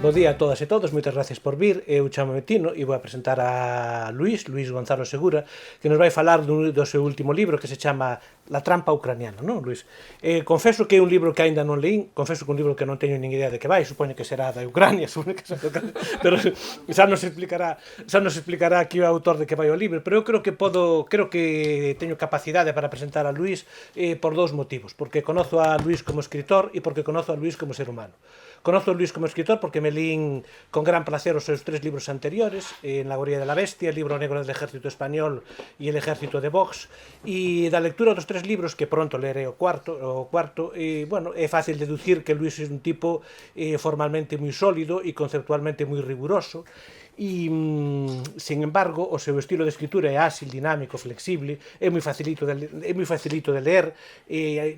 Bo día a todas e todos, moitas gracias por vir. Eu chamo Tino e vou a presentar a Luís Gonzalo Segura, que nos vai falar do seu último libro que se chama La trampa ucraniana, non, Luís? Confeso que é un libro que aínda non leín, confeso que é un libro que non teño nin idea de que vai, supoño que será da Ucrania, supoño que será da Ucrania, pero xa nos explicará aquí o autor de que vai o libro, pero eu creo que teño capacidade para presentar a Luís por dous motivos, porque conozo a Luís como escritor e porque conozo a Luís como ser humano. Conozo a Luís como escritor porque me lín con gran placer os seus 3 libros anteriores, En la orilla de la bestia, El libro negro del ejército español e El ejército de Vox, e da lectura dos 3 libros, que pronto leeré o cuarto, bueno, é fácil deducir que Luís é un tipo formalmente moi sólido e conceptualmente moi riguroso, e, sin embargo, o seu estilo de escritura é áxil, dinámico, flexible, é moi facilito de ler,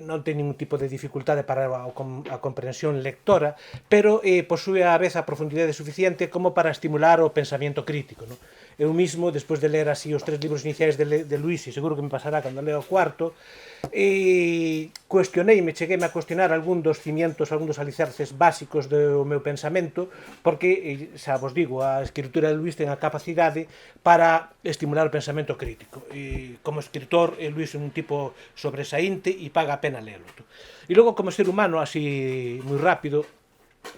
non ten ningún tipo de dificultade para a comprensión lectora, pero posúe a vez a profundidade suficiente como para estimular o pensamento crítico, non? Eu mismo, despois de ler así os 3 libros iniciais de Luís, e seguro que me pasará cando leo o cuarto, cheguei a cuestionar algún dos cimientos, algún dos alicerces básicos do meu pensamento, porque, xa vos digo, a escritura de Luís ten a capacidade para estimular o pensamento crítico. Como escritor, Luís é un tipo sobresaínte e paga a pena lelo. E logo, como ser humano, así moi rápido,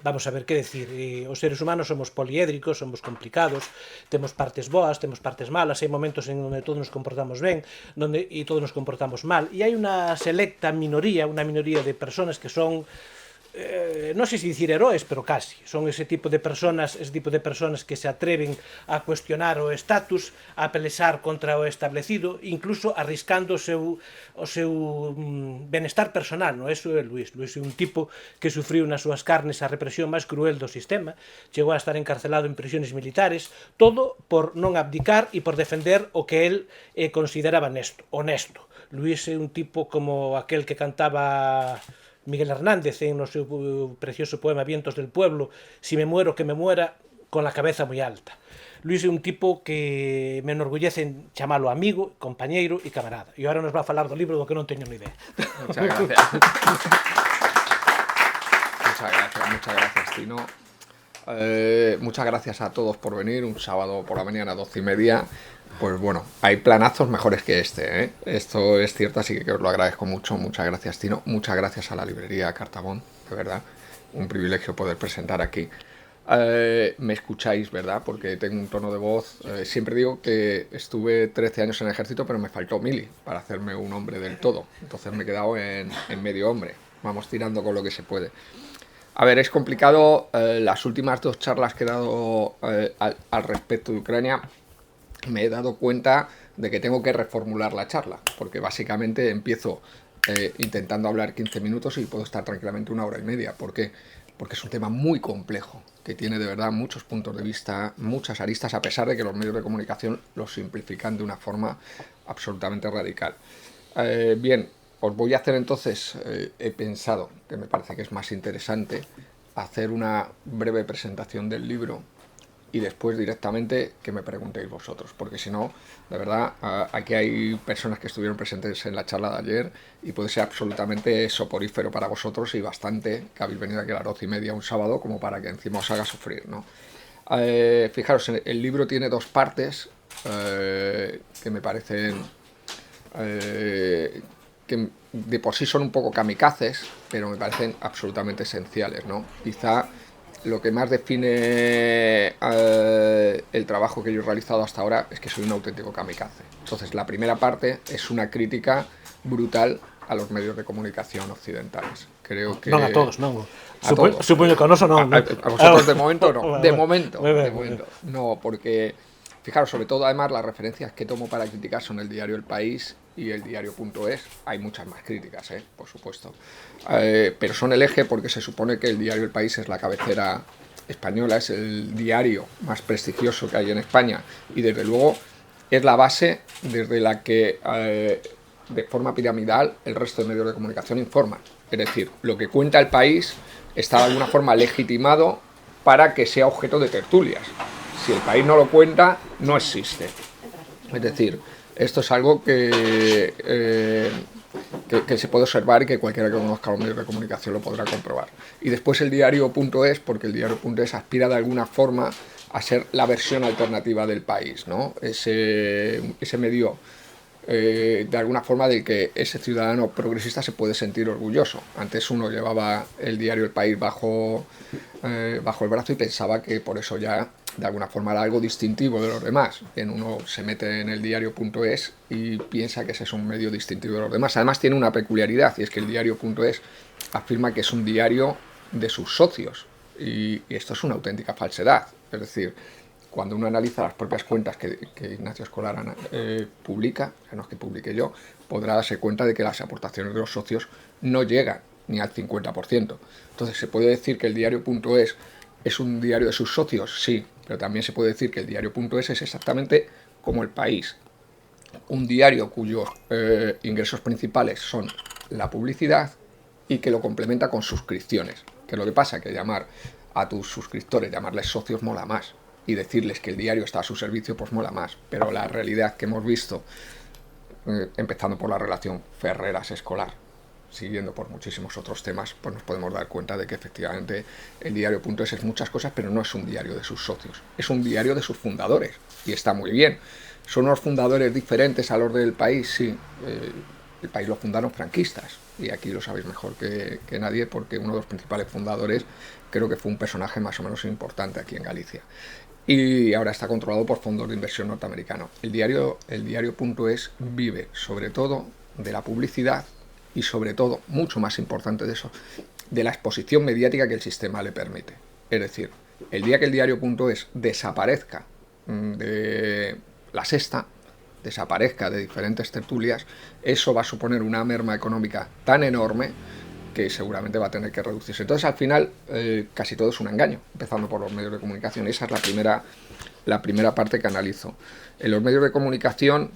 vamos a ver que decir, os seres humanos somos poliédricos, somos complicados, temos partes boas, temos partes malas, hai momentos en onde todos nos comportamos ben, e todos nos comportamos mal, e hai unha selecta minoría, unha minoría de persoas que son, non sei se dicir heróis, pero casi, son ese tipo de persoas que se atreven a cuestionar o estatus, a pelexar contra o establecido, incluso arriscando o seu benestar personal, non? Eso é Luís. Luís é un tipo que sufriu nas súas carnes a represión máis cruel do sistema, chegou a estar encarcelado en prisiones militares, todo por non abdicar e por defender o que el consideraba honesto. Luís é un tipo como aquel que cantaba Miguel Hernández en o seu precioso poema Vientos del Pueblo: si me muero, que me muera con la cabeza moi alta. Luís é un tipo que me enorgullece en chamalo amigo, compañeiro e camarada. E agora nos va a falar do libro do que non teño ni idea. Muchas gracias. Muchas gracias, Tino. Muchas gracias a todos por venir un sábado por la mañana a 12:30. Pues bueno, hay planazos mejores que este, ¿eh? Esto es cierto, así que os lo agradezco mucho. Muchas gracias, Tino. Muchas gracias a la librería Cartabón, de verdad. Un privilegio poder presentar aquí. Me escucháis, ¿verdad? Porque tengo un tono de voz. Siempre digo que estuve 13 años en el ejército, pero me faltó mili para hacerme un hombre del todo. Entonces me he quedado en medio hombre. Vamos tirando con lo que se puede. A ver, es complicado. Las últimas 2 charlas que he dado al respecto de Ucrania, me he dado cuenta de que tengo que reformular la charla, porque básicamente empiezo intentando hablar 15 minutos y puedo estar tranquilamente 1 hora y media. ¿Por qué? Porque es un tema muy complejo, que tiene de verdad muchos puntos de vista, muchas aristas, a pesar de que los medios de comunicación lo simplifican de una forma absolutamente radical. Bien, os voy a hacer entonces, he pensado que me parece que es más interesante hacer una breve presentación del libro y después directamente que me preguntéis vosotros, porque si no, de verdad, aquí hay personas que estuvieron presentes en la charla de ayer y puede ser absolutamente soporífero para vosotros y bastante que habéis venido aquí a las 12:30 un sábado como para que encima os haga sufrir, ¿no? Fijaros, el libro tiene 2 partes que me parecen que de por sí son un poco kamikazes, pero me parecen absolutamente esenciales, ¿no? Quizá lo que más define el trabajo que yo he realizado hasta ahora es que soy un auténtico kamikaze. Entonces, la primera parte es una crítica brutal a los medios de comunicación occidentales. Creo que... Non a todos, non. Todos. Supoño que a noso non. A vosotros de momento no. De momento. No, porque... Fijaros, sobre todo, además, las referencias que tomo para criticar son el diario El País y el diario.es. Hay muchas más críticas, por supuesto. Pero son el eje porque se supone que el diario El País es la cabecera española, es el diario más prestigioso que hay en España y, desde luego, es la base desde la que, de forma piramidal, el resto de medios de comunicación informan. Es decir, lo que cuenta El País está de alguna forma legitimado para que sea objeto de tertulias. Si El País no lo cuenta, no existe. Es decir, esto es algo que que se puede observar y que cualquiera que conozca los medios de comunicación lo podrá comprobar. Y después el diario.es, porque el diario.es aspira de alguna forma a ser la versión alternativa del país, ¿no? Ese medio, de alguna forma, del que ese ciudadano progresista se puede sentir orgulloso. Antes uno llevaba el diario El País bajo el brazo y pensaba que por eso ya de alguna forma era algo distintivo de los demás. Uno se mete en el diario.es y piensa que ese es un medio distintivo de los demás. Además tiene una peculiaridad, y es que el diario.es afirma que es un diario de sus socios, y esto es una auténtica falsedad. Es decir, cuando uno analiza las propias cuentas que Ignacio Escolar publica, que no es que publique yo, podrá darse cuenta de que las aportaciones de los socios no llegan ni al 50%. Entonces, ¿se puede decir que el diario.es es un diario de sus socios? Sí, pero también se puede decir que el diario.es es exactamente como El País, un diario cuyos ingresos principales son la publicidad y que lo complementa con suscripciones. ¿Qué es lo que pasa? Que llamar a tus suscriptores, llamarles socios, mola más, y decirles que el diario está a su servicio, pues mola más. Pero la realidad que hemos visto, empezando por la relación Ferreras-Escolar, siguiendo por muchísimos otros temas, pues nos podemos dar cuenta de que efectivamente el diario.es es muchas cosas, pero no es un diario de sus socios, es un diario de sus fundadores, y está muy bien. ¿Son unos fundadores diferentes a los del País? Sí. El País lo fundaron franquistas, y aquí lo sabéis mejor que nadie, porque uno de los principales fundadores creo que fue un personaje más o menos importante aquí en Galicia, y ahora está controlado por fondos de inversión norteamericanos. El diario.es vive sobre todo de la publicidad y, sobre todo, mucho más importante de eso, de la exposición mediática que el sistema le permite. Es decir, el día que el diario.es desaparezca de La Sexta, desaparezca de diferentes tertulias, eso va a suponer una merma económica tan enorme que seguramente va a tener que reducirse. Entonces, al final, casi todo es un engaño, empezando por los medios de comunicación. Esa es la primera parte que analizo. En los medios de comunicación,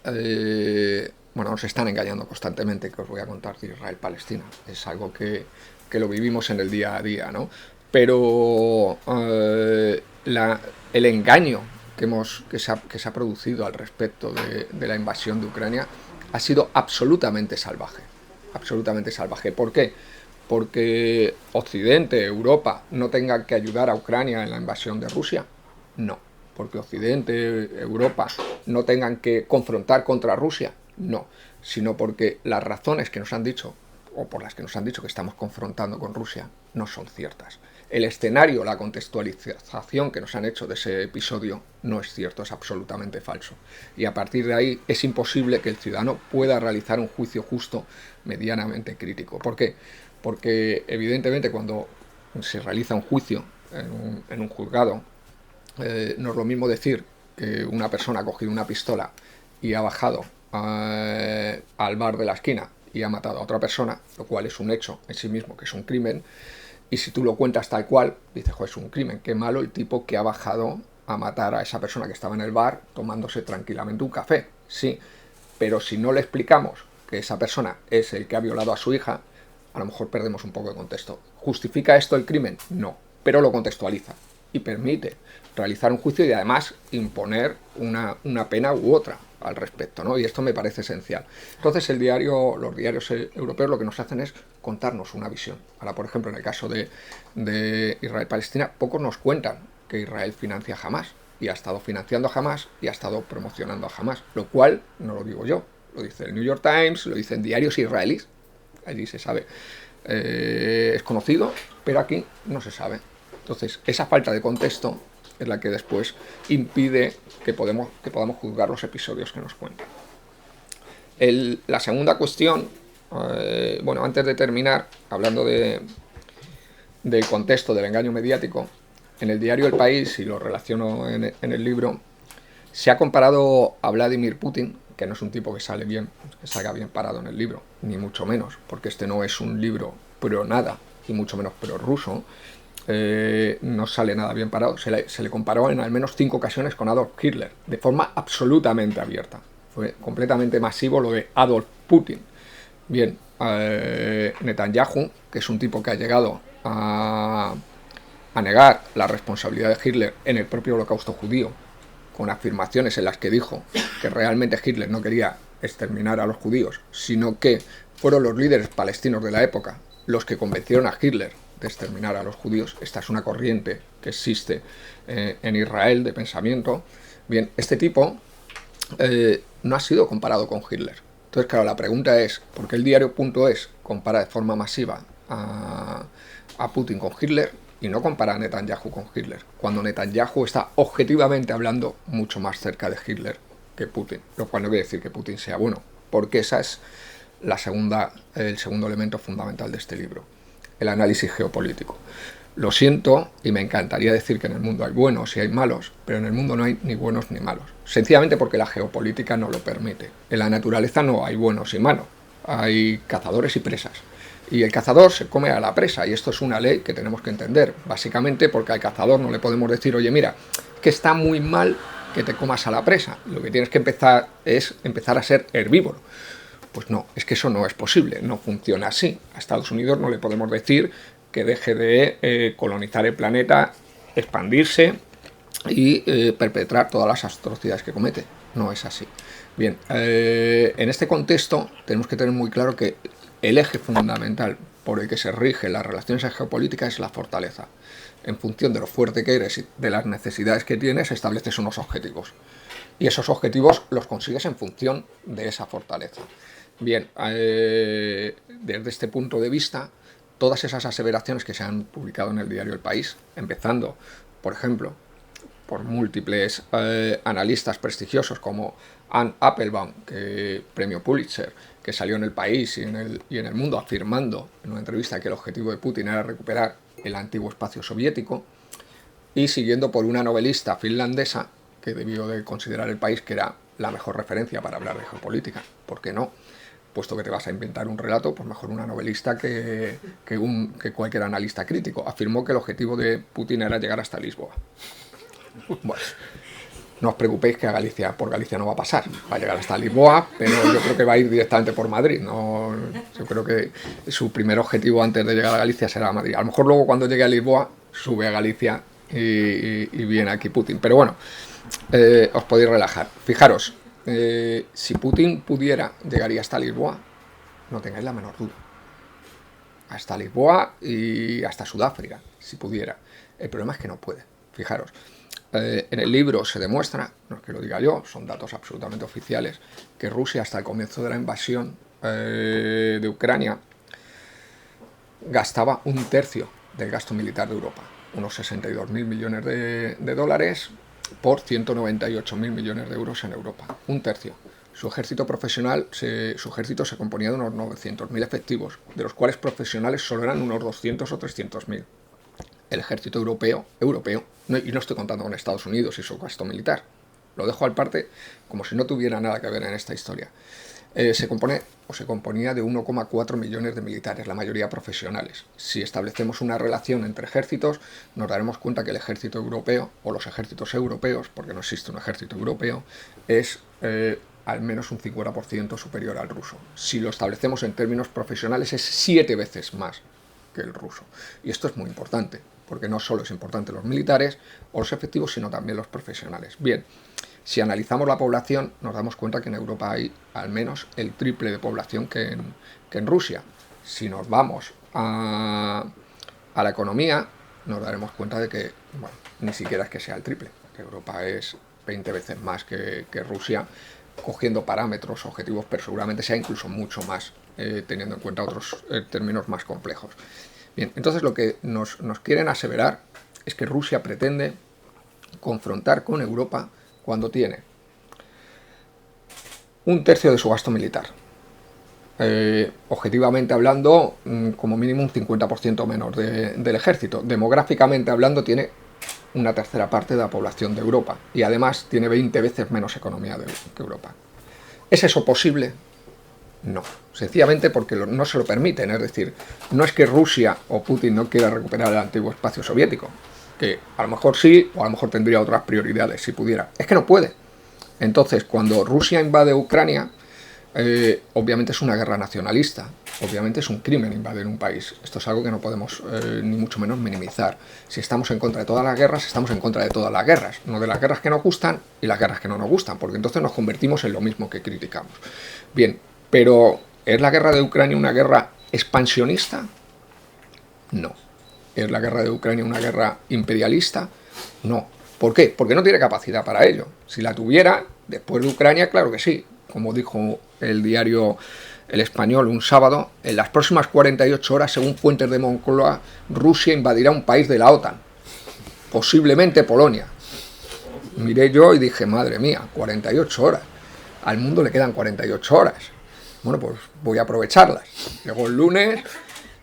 nos están engañando constantemente, que os voy a contar de Israel-Palestina. Es algo que lo vivimos en el día a día, ¿no? Pero el engaño que se ha producido al respecto de la invasión de Ucrania ha sido absolutamente salvaje. Absolutamente salvaje. ¿Por qué? Porque Occidente, Europa, no tenga que ayudar a Ucrania en la invasión de Rusia. No. Porque Occidente, Europa, no tengan que confrontar contra Rusia. No. Sino porque las razones que nos han dicho, o por las que nos han dicho que estamos confrontando con Rusia, no son ciertas. El escenario, la contextualización que nos han hecho de ese episodio no es cierto, es absolutamente falso. Y a partir de ahí es imposible que el ciudadano pueda realizar un juicio justo medianamente crítico. ¿Por qué? Porque evidentemente cuando se realiza un juicio en un juzgado, no es lo mismo decir que una persona ha cogido una pistola y ha bajado al bar de la esquina y ha matado a otra persona, lo cual es un hecho en sí mismo, que es un crimen. Y si tú lo cuentas tal cual, dices, joder, es un crimen, qué malo el tipo que ha bajado a matar a esa persona que estaba en el bar tomándose tranquilamente un café. Sí, pero si no le explicamos que esa persona es el que ha violado a su hija, a lo mejor perdemos un poco de contexto. ¿Justifica esto el crimen? No, pero lo contextualiza y permite realizar un juicio y además imponer una pena u otra al respecto, ¿no? Y esto me parece esencial. Entonces los diarios europeos lo que nos hacen es contarnos una visión. Ahora, por ejemplo, en el caso de Israel-Palestina, pocos nos cuentan que Israel financia a Hamás, y ha estado financiando a Hamás y ha estado promocionando a Hamás, lo cual no lo digo yo, lo dice el New York Times, lo dicen diarios israelíes, allí se sabe, es conocido, pero aquí no se sabe. Entonces, esa falta de contexto es la que después impide que podamos juzgar los episodios que nos cuentan. La segunda cuestión, antes de terminar, hablando del contexto del engaño mediático, en el diario El País, y lo relaciono en el libro, se ha comparado a Vladimir Putin, que no es un tipo que salga bien parado en el libro, ni mucho menos, porque este no es un libro pro nada, y mucho menos pro ruso. No sale nada bien parado. Se le comparó en al menos 5 ocasiones con Adolf Hitler, de forma absolutamente abierta. Fue completamente masivo lo de Adolf Putin. Bien, Netanyahu, que es un tipo que ha llegado a negar la responsabilidad de Hitler en el propio holocausto judío, con afirmaciones en las que dijo que realmente Hitler no quería exterminar a los judíos, sino que fueron los líderes palestinos de la época los que convencieron a Hitler de exterminar a los judíos. Esta es una corriente que existe en Israel de pensamiento. Bien, este tipo no ha sido comparado con Hitler. Entonces, claro, la pregunta es, ¿por qué el diario.es compara de forma masiva a Putin con Hitler y no compara a Netanyahu con Hitler? Cuando Netanyahu está objetivamente hablando mucho más cerca de Hitler que Putin, lo cual no quiere decir que Putin sea bueno, porque esa es el segundo elemento fundamental de este libro, el análisis geopolítico. Lo siento y me encantaría decir que en el mundo hay buenos y hay malos, pero en el mundo no hay ni buenos ni malos, sencillamente porque la geopolítica no lo permite. En la naturaleza no hay buenos y malos, hay cazadores y presas. Y el cazador se come a la presa, y esto es una ley que tenemos que entender, básicamente porque al cazador no le podemos decir, oye, mira, que está muy mal que te comas a la presa, lo que tienes que empezar a ser herbívoro. Pues no, es que eso no es posible, no funciona así. A Estados Unidos no le podemos decir que deje de colonizar el planeta, expandirse y perpetrar todas las atrocidades que comete. No es así. Bien, en este contexto tenemos que tener muy claro que el eje fundamental por el que se rigen las relaciones geopolíticas es la fortaleza. En función de lo fuerte que eres y de las necesidades que tienes, estableces unos objetivos. Y esos objetivos los consigues en función de esa fortaleza. Bien, desde este punto de vista, todas esas aseveraciones que se han publicado en el diario El País, empezando, por ejemplo, por múltiples analistas prestigiosos como Anne Applebaum, premio Pulitzer, que salió en El País y en el Mundo afirmando en una entrevista que el objetivo de Putin era recuperar el antiguo espacio soviético, y siguiendo por una novelista finlandesa que debió de considerar El País que era la mejor referencia para hablar de geopolítica. ¿Por qué no? Puesto que te vas a inventar un relato, pues mejor una novelista que cualquier analista crítico. Afirmó que el objetivo de Putin era llegar hasta Lisboa. Bueno, no os preocupéis que por Galicia no va a pasar. Va a llegar hasta Lisboa, pero yo creo que va a ir directamente por Madrid. No, yo creo que su primer objetivo antes de llegar a Galicia será Madrid. A lo mejor luego cuando llegue a Lisboa sube a Galicia y viene aquí Putin. Pero bueno, os podéis relajar. Fijaros, si Putin pudiera, llegaría hasta Lisboa, no tengáis la menor duda. Hasta Lisboa y hasta Sudáfrica, si pudiera. El problema es que no puede. Fijaros, en el libro se demuestra, no es que lo diga yo, son datos absolutamente oficiales, que Rusia hasta el comienzo de la invasión de Ucrania gastaba un tercio del gasto militar de Europa, unos 62.000 millones de dólares por 198.000 millones de euros en Europa, un tercio. Su ejército profesional, su ejército se componía de unos 900.000 efectivos, de los cuales profesionales solo eran unos 200 o 300.000. El ejército europeo, y no estoy contando con Estados Unidos y su gasto militar, lo dejo al parte como si no tuviera nada que ver en esta historia, se componía de 1,4 millones de militares, la mayoría profesionales. Si establecemos una relación entre ejércitos, nos daremos cuenta que el ejército europeo, o los ejércitos europeos, porque no existe un ejército europeo, es al menos un 50% superior al ruso. Si lo establecemos en términos profesionales, es 7 veces más que el ruso. Y esto es muy importante, porque no solo es importante los militares o los efectivos, sino también los profesionales. Bien, si analizamos la población, nos damos cuenta que en Europa hay al menos el triple de población que en Rusia. Si nos vamos a la economía, nos daremos cuenta de que, bueno, ni siquiera es que sea el triple, que Europa es 20 veces más que Rusia, cogiendo parámetros objetivos, pero seguramente sea incluso mucho más, teniendo en cuenta otros términos más complejos. Bien, entonces lo que nos quieren aseverar es que Rusia pretende confrontar con Europa cuando tiene un tercio de su gasto militar. Objetivamente hablando, como mínimo un 50% menos del ejército. Demográficamente hablando, tiene una tercera parte de la población de Europa y además tiene 20 veces menos economía que Europa. ¿Es eso posible? No, sencillamente porque no se lo permiten. Es decir, no es que Rusia o Putin no quiera recuperar el antiguo espacio soviético, que a lo mejor sí, o a lo mejor tendría otras prioridades si pudiera. Es que no puede. Entonces, cuando Rusia invade Ucrania, obviamente es una guerra nacionalista. Obviamente es un crimen invadir un país. Esto es algo que no podemos ni mucho menos minimizar. Si estamos en contra de todas las guerras, estamos en contra de todas las guerras. No de las guerras que nos gustan y las guerras que no nos gustan, porque entonces nos convertimos en lo mismo que criticamos. Bien, pero ¿es la guerra de Ucrania una guerra expansionista? No. ¿Es la guerra de Ucrania una guerra imperialista? No. ¿Por qué? Porque no tiene capacidad para ello. Si la tuviera, después de Ucrania, claro que sí. Como dijo el diario El Español un sábado, en las próximas 48 horas, según fuentes de Moncloa, Rusia invadirá un país de la OTAN, posiblemente Polonia. Miré yo y dije, madre mía, 48 horas. Al mundo le quedan 48 horas. Bueno, pues voy a aprovecharlas. Llegó el lunes,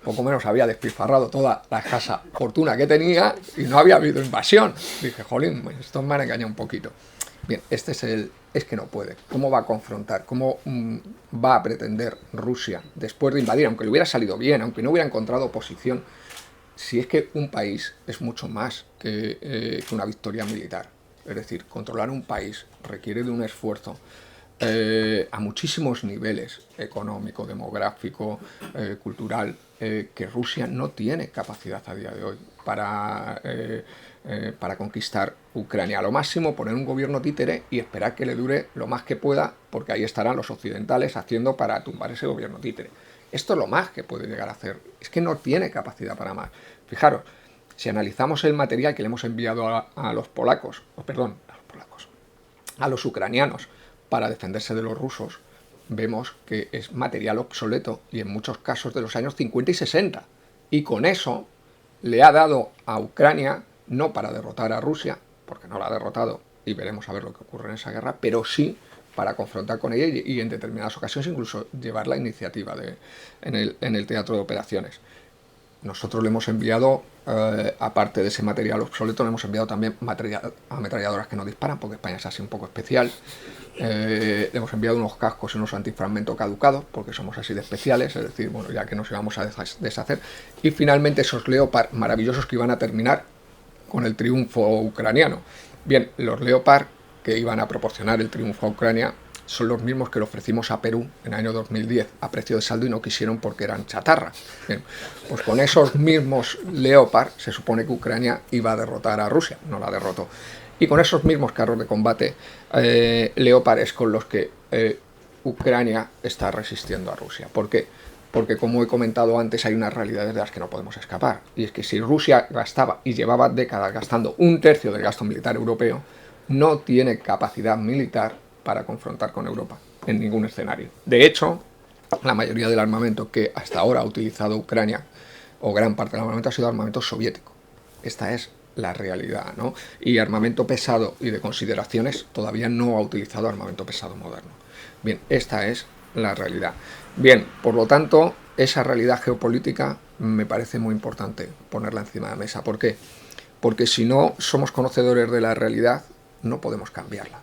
poco menos había despilfarrado toda la escasa fortuna que tenía y no había habido invasión. Dije, jolín, esto me han engañado un poquito. Bien, este es que no puede. ¿Cómo va a confrontar? ¿Cómo va a pretender Rusia, después de invadir, aunque le hubiera salido bien, aunque no hubiera encontrado oposición, si es que un país es mucho más que una victoria militar? Es decir, controlar un país requiere de un esfuerzo a muchísimos niveles, económico, demográfico, cultural, que Rusia no tiene capacidad a día de hoy para conquistar Ucrania. A lo máximo poner un gobierno títere y esperar que le dure lo más que pueda, porque ahí estarán los occidentales haciendo para tumbar ese gobierno títere. Esto es lo más que puede llegar a hacer. Es que no tiene capacidad para más. Fijaros, si analizamos el material que le hemos enviado a los polacos, a los ucranianos, para defenderse de los rusos, vemos que es material obsoleto y en muchos casos de los años 50 y 60. Y con eso le ha dado a Ucrania, no para derrotar a Rusia, porque no la ha derrotado y veremos a ver lo que ocurre en esa guerra, pero sí para confrontar con ella y en determinadas ocasiones incluso llevar la iniciativa en el teatro de operaciones. Nosotros le hemos enviado, aparte de ese material obsoleto, le hemos enviado también ametralladoras que no disparan, porque España es así un poco especial. Le hemos enviado unos cascos y unos antifragmentos caducados, porque somos así de especiales, es decir, bueno, ya que nos íbamos a deshacer. Y finalmente esos Leopard maravillosos que iban a terminar con el triunfo ucraniano. Bien, los Leopard que iban a proporcionar el triunfo a Ucrania son los mismos que le ofrecimos a Perú en el año 2010 a precio de saldo y no quisieron porque eran chatarra. Bien, pues con esos mismos Leopard se supone que Ucrania iba a derrotar a Rusia, no la derrotó. Y con esos mismos carros de combate Leopard es con los que Ucrania está resistiendo a Rusia. ¿Por qué? Porque, como he comentado antes, hay unas realidades de las que no podemos escapar. Y es que si Rusia gastaba y llevaba décadas gastando un tercio del gasto militar europeo, no tiene capacidad militar para confrontar con Europa en ningún escenario. De hecho, la mayoría del armamento que hasta ahora ha utilizado Ucrania, o gran parte del armamento, ha sido armamento soviético. Esta es la realidad, ¿no? Y armamento pesado y de consideraciones todavía no ha utilizado armamento pesado moderno. Bien, esta es la realidad. Bien, por lo tanto, esa realidad geopolítica me parece muy importante ponerla encima de la mesa. ¿Por qué? Porque si no somos conocedores de la realidad, no podemos cambiarla.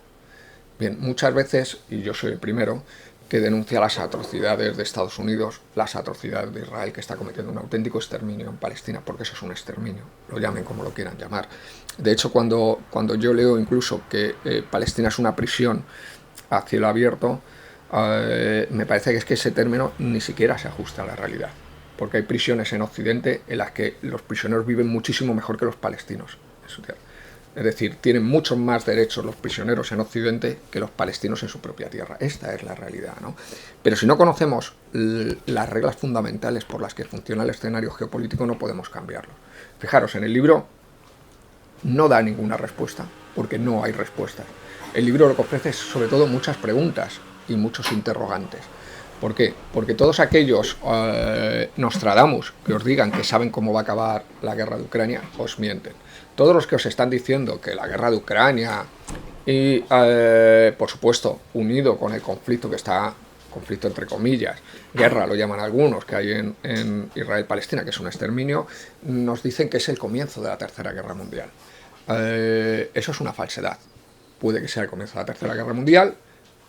Bien, muchas veces, y yo soy el primero, que denuncia las atrocidades de Estados Unidos, las atrocidades de Israel, que está cometiendo un auténtico exterminio en Palestina, porque eso es un exterminio, lo llamen como lo quieran llamar. De hecho, cuando yo leo incluso que Palestina es una prisión a cielo abierto, me parece que es que ese término ni siquiera se ajusta a la realidad, porque hay prisiones en Occidente en las que los prisioneros viven muchísimo mejor que los palestinos en su tierra. Es decir, tienen muchos más derechos los prisioneros en Occidente que los palestinos en su propia tierra. Esta es la realidad, ¿no? Pero si no conocemos las reglas fundamentales por las que funciona el escenario geopolítico, no podemos cambiarlo. Fijaros, en el libro no da ninguna respuesta, porque no hay respuestas. El libro lo que ofrece es sobre todo muchas preguntas y muchos interrogantes. ¿Por qué? Porque todos aquellos Nostradamus que os digan que saben cómo va a acabar la guerra de Ucrania, os mienten. Todos los que os están diciendo que la guerra de Ucrania y, por supuesto, unido con el conflicto que está, conflicto entre comillas, guerra lo llaman algunos, que hay en Israel-Palestina, que es un exterminio, nos dicen que es el comienzo de la Tercera Guerra Mundial. Eso es una falsedad. Puede que sea el comienzo de la Tercera Guerra Mundial,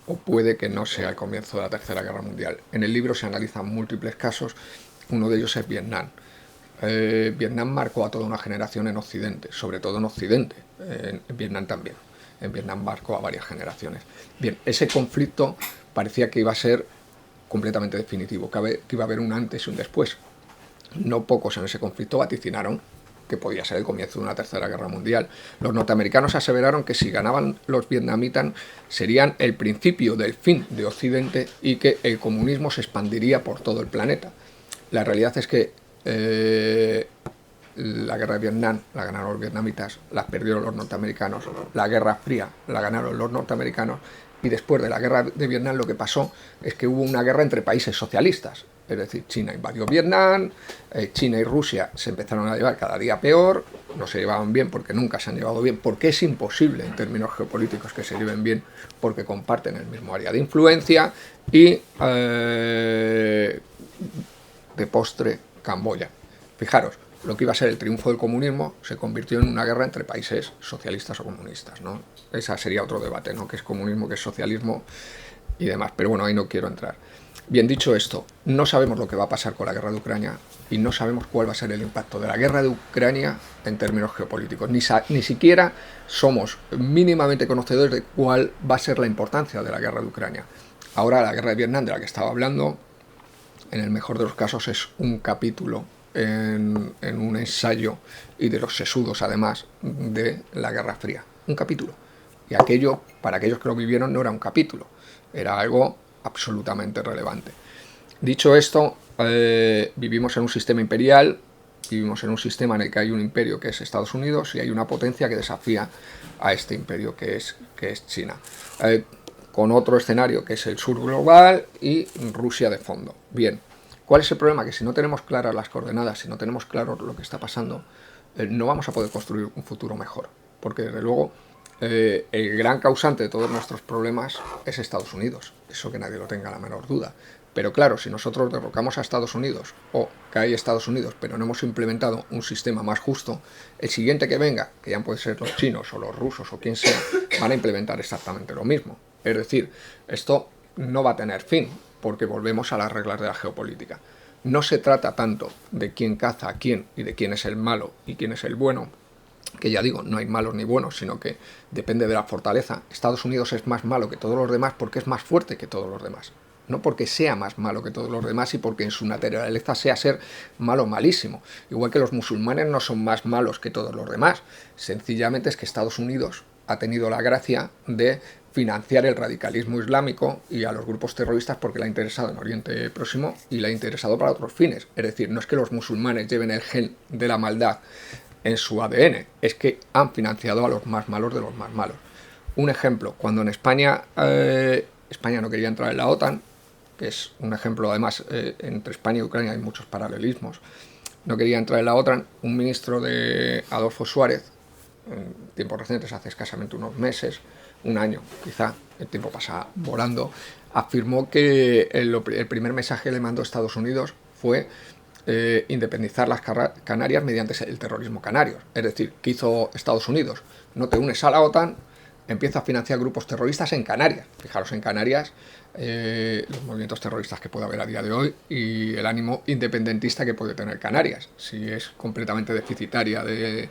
o puede que no sea el comienzo de la Tercera Guerra Mundial. En el libro se analizan múltiples casos, uno de ellos es Vietnam. Vietnam marcó a toda una generación en Occidente, sobre todo en Occidente, en Vietnam también. En Vietnam marcó a varias generaciones. Bien, ese conflicto parecía que iba a ser completamente definitivo, que iba a haber un antes y un después. No pocos en ese conflicto vaticinaron que podía ser el comienzo de una tercera guerra mundial. Los norteamericanos aseveraron que si ganaban los vietnamitas serían el principio del fin de Occidente y que el comunismo se expandiría por todo el planeta. La realidad es que la guerra de Vietnam la ganaron los vietnamitas, la perdieron los norteamericanos, la Guerra Fría la ganaron los norteamericanos, y después de la guerra de Vietnam lo que pasó es que hubo una guerra entre países socialistas. Es decir, China invadió Vietnam, China y Rusia se empezaron a llevar cada día peor, no se llevaban bien porque nunca se han llevado bien, porque es imposible en términos geopolíticos que se lleven bien, porque comparten el mismo área de influencia, y de postre Camboya. Fijaros, lo que iba a ser el triunfo del comunismo se convirtió en una guerra entre países socialistas o comunistas, ¿no? Ese sería otro debate, ¿no? ¿Qué es comunismo, qué es socialismo y demás? Pero bueno, ahí no quiero entrar. Bien, dicho esto, no sabemos lo que va a pasar con la guerra de Ucrania y no sabemos cuál va a ser el impacto de la guerra de Ucrania en términos geopolíticos. Ni siquiera somos mínimamente conocedores de cuál va a ser la importancia de la guerra de Ucrania. Ahora, la guerra de Vietnam, de la que estaba hablando, en el mejor de los casos es un capítulo en un ensayo, y de los sesudos además, de la Guerra Fría. Un capítulo. Y aquello, para aquellos que lo vivieron, no era un capítulo, era algo absolutamente relevante. Dicho esto, vivimos en un sistema imperial, vivimos en un sistema en el que hay un imperio que es Estados Unidos y hay una potencia que desafía a este imperio que es China, con otro escenario que es el sur global y Rusia de fondo. Bien, ¿cuál es el problema? Que si no tenemos claras las coordenadas, si no tenemos claro lo que está pasando, no vamos a poder construir un futuro mejor, porque desde luego el gran causante de todos nuestros problemas es Estados Unidos, eso que nadie lo tenga la menor duda. Pero claro, si nosotros derrocamos a Estados Unidos, o cae Estados Unidos, pero no hemos implementado un sistema más justo, el siguiente que venga, que ya pueden ser los chinos o los rusos o quien sea, van a implementar exactamente lo mismo. Es decir, esto no va a tener fin, porque volvemos a las reglas de la geopolítica. No se trata tanto de quién caza a quién y de quién es el malo y quién es el bueno, que ya digo, no hay malos ni buenos, sino que depende de la fortaleza. Estados Unidos es más malo que todos los demás porque es más fuerte que todos los demás. No porque sea más malo que todos los demás y porque en su naturaleza sea ser malo malísimo. Igual que los musulmanes no son más malos que todos los demás. Sencillamente es que Estados Unidos ha tenido la gracia de financiar el radicalismo islámico y a los grupos terroristas porque le ha interesado en Oriente Próximo y le ha interesado para otros fines. Es decir, no es que los musulmanes lleven el gen de la maldad en su ADN, es que han financiado a los más malos de los más malos. Un ejemplo, cuando en España no quería entrar en la OTAN, que es un ejemplo, además, entre España y Ucrania hay muchos paralelismos, no quería entrar en la OTAN, un ministro de Adolfo Suárez, en tiempos recientes, hace escasamente unos meses, un año quizá, el tiempo pasa volando, afirmó que el primer mensaje que le mandó a Estados Unidos fue independizar las Canarias mediante el terrorismo canario. Es decir, ¿qué hizo Estados Unidos? No te unes a la OTAN, empieza a financiar grupos terroristas en Canarias. Fijaros en Canarias, los movimientos terroristas que puede haber a día de hoy y el ánimo independentista que puede tener Canarias, si es completamente deficitaria del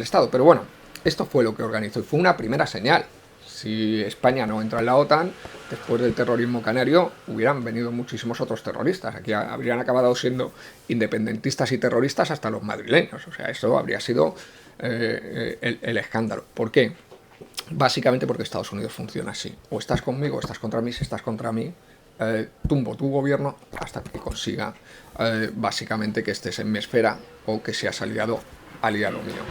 Estado. Pero bueno, esto fue lo que organizó y fue una primera señal. Si España no entra en la OTAN, después del terrorismo canario hubieran venido muchísimos otros terroristas. Aquí habrían acabado siendo independentistas y terroristas hasta los madrileños. O sea, eso habría sido el escándalo. ¿Por qué? Básicamente porque Estados Unidos funciona así. O estás conmigo o estás contra mí. Si estás contra mí, tumbo tu gobierno hasta que consiga básicamente que estés en mi esfera o que seas aliado mío.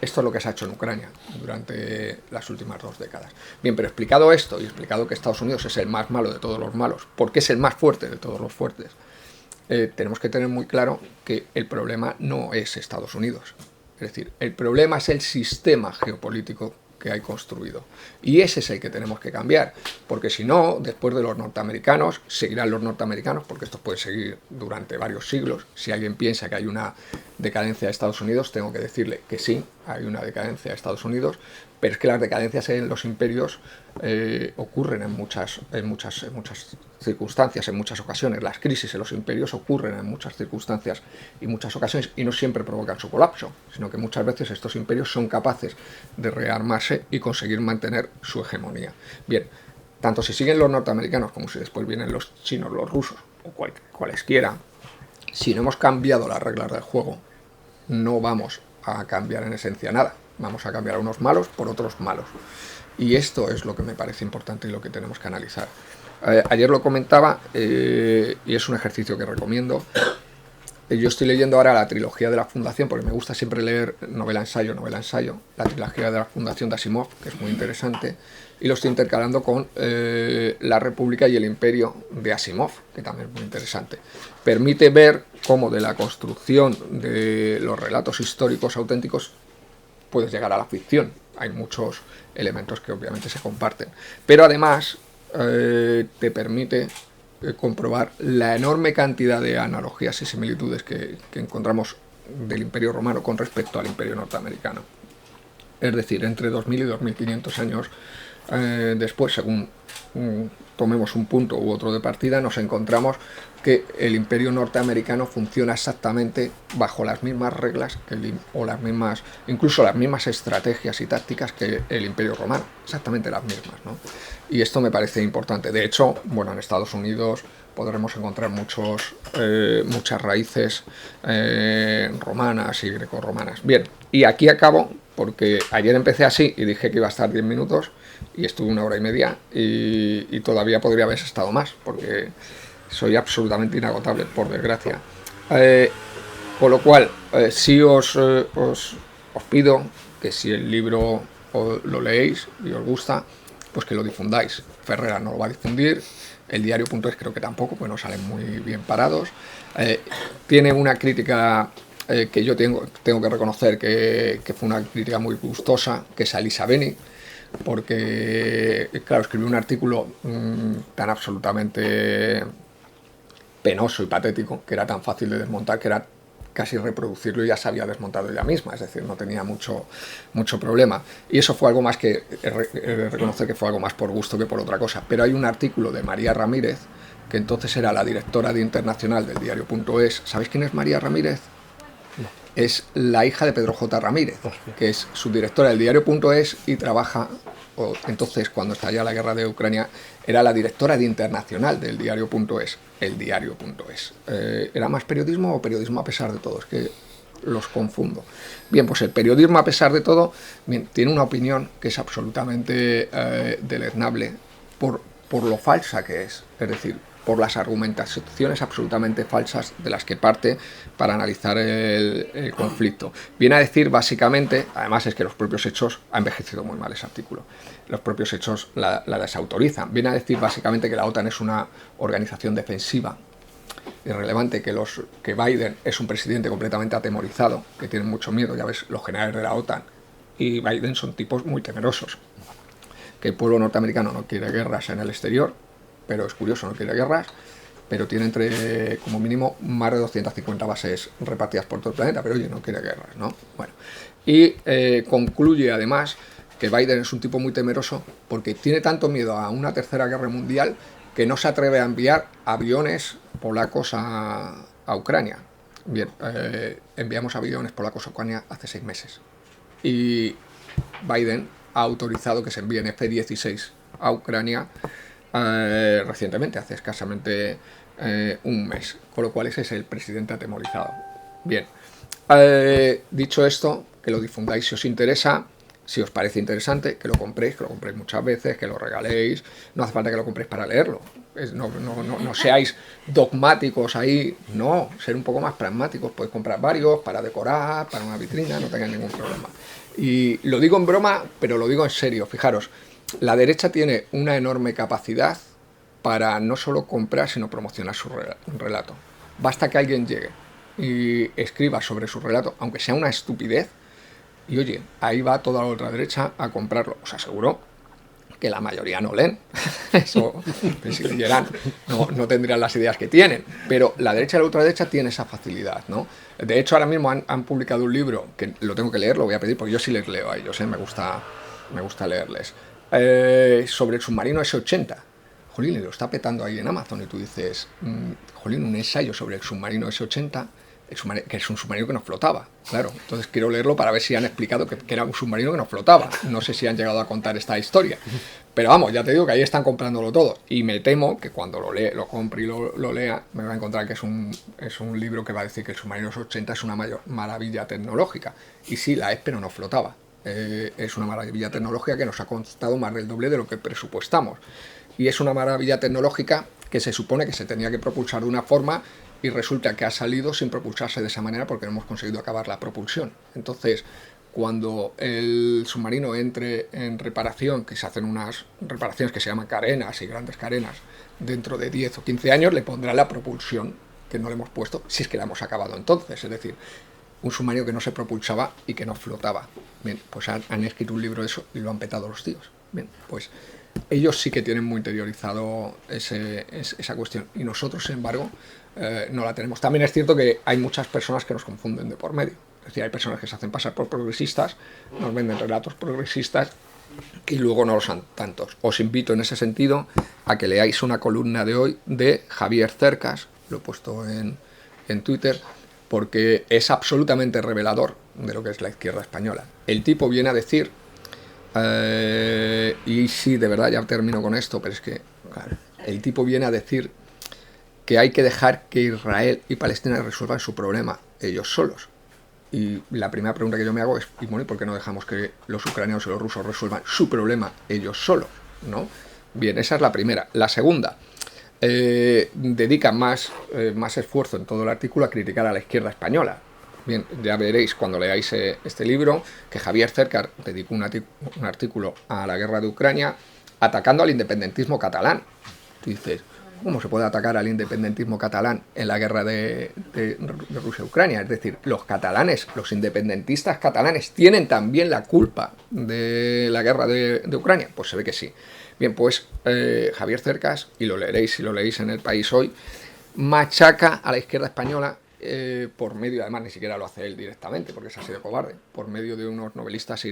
Esto es lo que se ha hecho en Ucrania durante las últimas 2 décadas. Bien, pero explicado esto y explicado que Estados Unidos es el más malo de todos los malos, porque es el más fuerte de todos los fuertes, tenemos que tener muy claro que el problema no es Estados Unidos. Es decir, el problema es el sistema geopolítico que hay construido. Y ese es el que tenemos que cambiar, porque si no, después de los norteamericanos, seguirán los norteamericanos, porque esto puede seguir durante varios siglos. Si alguien piensa que hay una decadencia de Estados Unidos, tengo que decirle que sí, hay una decadencia de Estados Unidos, pero es que las decadencias en los imperios ocurren en muchas circunstancias, en muchas ocasiones. Las crisis en los imperios ocurren en muchas circunstancias y muchas ocasiones y no siempre provocan su colapso, sino que muchas veces estos imperios son capaces de rearmarse y conseguir mantener su hegemonía. Bien, tanto si siguen los norteamericanos como si después vienen los chinos, los rusos o cualesquiera, si no hemos cambiado las reglas del juego, no vamos a cambiar en esencia nada. Vamos a cambiar a unos malos por otros malos. Y esto es lo que me parece importante y lo que tenemos que analizar. Ayer lo comentaba y es un ejercicio que recomiendo. Yo estoy leyendo ahora la trilogía de la Fundación, porque me gusta siempre leer novela-ensayo, la trilogía de la Fundación de Asimov, que es muy interesante, y lo estoy intercalando con La República y el Imperio de Asimov, que también es muy interesante. Permite ver cómo de la construcción de los relatos históricos auténticos puedes llegar a la ficción. Hay muchos elementos que obviamente se comparten, pero además te permite comprobar la enorme cantidad de analogías y similitudes que encontramos del Imperio Romano con respecto al Imperio Norteamericano. Es decir, entre 2000 y 2500 años después, según tomemos un punto u otro de partida, nos encontramos que el Imperio Norteamericano funciona exactamente bajo las mismas reglas o las mismas, incluso las mismas estrategias y tácticas que el Imperio Romano, exactamente las mismas, ¿no? Y esto me parece importante. De hecho, bueno, en Estados Unidos podremos encontrar muchas raíces romanas y grecorromanas. Bien, y aquí acabo, porque ayer empecé así y dije que iba a estar 10 minutos y estuve 1 hora y media y todavía podría haber estado más, porque soy absolutamente inagotable, por desgracia. Con lo cual, sí os pido que si el libro lo leéis y os gusta, pues que lo difundáis. Ferrera no lo va a difundir, el diario.es creo que tampoco, pues no salen muy bien parados. Tiene una crítica que yo tengo que reconocer que fue una crítica muy gustosa, que es Elisa Beni, porque, claro, escribió un artículo tan absolutamente penoso y patético, que era tan fácil de desmontar, que era casi reproducirlo y ya se había desmontado ella misma, es decir, no tenía mucho problema. Y eso fue algo más que, reconocer que fue algo más por gusto que por otra cosa. Pero hay un artículo de María Ramírez, que entonces era la directora de Internacional del diario.es. ¿Sabéis quién es María Ramírez? No. Es la hija de Pedro J. Ramírez, que es subdirectora del diario.es y trabaja, entonces cuando estalló la guerra de Ucrania, era la directora de Internacional del diario.es, el diario.es. ¿Era más periodismo o periodismo a pesar de todo? Es que los confundo. Bien, pues el periodismo a pesar de todo, bien, tiene una opinión que es absolutamente deleznable por lo falsa que es decir, por las argumentaciones absolutamente falsas de las que parte para analizar el conflicto. Viene a decir básicamente, además es que los propios hechos, ha envejecido muy mal ese artículo, los propios hechos la desautorizan. Viene a decir básicamente que la OTAN es una organización defensiva irrelevante, que Biden es un presidente completamente atemorizado, que tiene mucho miedo. Ya ves, los generales de la OTAN y Biden son tipos muy temerosos, que el pueblo norteamericano no quiere guerras en el exterior, pero es curioso, no quiere guerras, pero tiene como mínimo más de 250 bases repartidas por todo el planeta, pero oye, no quiere guerras, ¿no? Bueno, y concluye además que Biden es un tipo muy temeroso porque tiene tanto miedo a una tercera guerra mundial que no se atreve a enviar aviones polacos a Ucrania. Bien, enviamos aviones polacos a Ucrania hace 6 meses. Y Biden ha autorizado que se envíen F-16 a Ucrania recientemente, hace escasamente un mes, con lo cual ese es el presidente atemorizado. Bien, dicho esto, que lo difundáis si os interesa, si os parece interesante, que lo compréis muchas veces, que lo regaléis. No hace falta que lo compréis para leerlo, no seáis dogmáticos ahí, no, ser un poco más pragmáticos. Podéis comprar varios para decorar, para una vitrina, no tengáis ningún problema. Y lo digo en broma, pero lo digo en serio. Fijaros, la derecha tiene una enorme capacidad para no solo comprar, sino promocionar su relato. Basta que alguien llegue y escriba sobre su relato, aunque sea una estupidez, y oye, ahí va toda la ultraderecha a comprarlo. Os aseguro que la mayoría no leen. Eso, si leyeran, no tendrían las ideas que tienen. Pero la derecha y la ultraderecha tienen esa facilidad, ¿no? De hecho, ahora mismo han publicado un libro, que lo tengo que leer, lo voy a pedir, porque yo sí les leo a ellos, me gusta leerles. Sobre el submarino S-80. Jolín, lo está petando ahí en Amazon y tú dices, jolín, un ensayo sobre el submarino S-80, que es un submarino que no flotaba, claro. Entonces quiero leerlo para ver si han explicado que era un submarino que no flotaba. No sé si han llegado a contar esta historia. Pero vamos, ya te digo que ahí están comprándolo todo. Y me temo que cuando lo compre y lo lea, me va a encontrar que es un libro que va a decir que el submarino de los 80 es una maravilla tecnológica. Y sí, la es, pero no flotaba. Es una maravilla tecnológica que nos ha costado más del doble de lo que presupuestamos. Y es una maravilla tecnológica que se supone que se tenía que propulsar de una forma y resulta que ha salido sin propulsarse de esa manera porque no hemos conseguido acabar la propulsión. Entonces, cuando el submarino entre en reparación, que se hacen unas reparaciones que se llaman carenas y grandes carenas, dentro de 10 o 15 años le pondrá la propulsión que no le hemos puesto, si es que la hemos acabado entonces. Es decir, un submarino que no se propulsaba y que no flotaba. Bien, pues han escrito un libro de eso y lo han petado los tíos. Bien, pues ellos sí que tienen muy interiorizado esa cuestión. Y nosotros, sin embargo, no la tenemos. También es cierto que hay muchas personas que nos confunden de por medio. Es decir, hay personas que se hacen pasar por progresistas, nos venden relatos progresistas y luego no lo son tantos. Os invito en ese sentido a que leáis una columna de hoy de Javier Cercas, lo he puesto en Twitter, porque es absolutamente revelador de lo que es la izquierda española. El tipo viene a decir, y sí, de verdad ya termino con esto, pero es que, claro, el tipo viene a decir que hay que dejar que Israel y Palestina resuelvan su problema ellos solos. Y la primera pregunta que yo me hago es, bueno, ¿y por qué no dejamos que los ucranianos y los rusos resuelvan su problema ellos solos? ¿No? Bien, esa es la primera. La segunda, dedica más esfuerzo en todo el artículo a criticar a la izquierda española. Bien, ya veréis cuando leáis este libro que Javier Cercas dedicó un artículo a la guerra de Ucrania atacando al independentismo catalán. Tú dices, ¿cómo se puede atacar al independentismo catalán en la guerra de Rusia-Ucrania? Es decir, los catalanes, los independentistas catalanes, ¿tienen también la culpa de la guerra de Ucrania? Pues se ve que sí. Bien, pues Javier Cercas, y lo leeréis si lo leéis en El País hoy, machaca a la izquierda española por medio, además ni siquiera lo hace él directamente, porque es así de cobarde, por medio de unos novelistas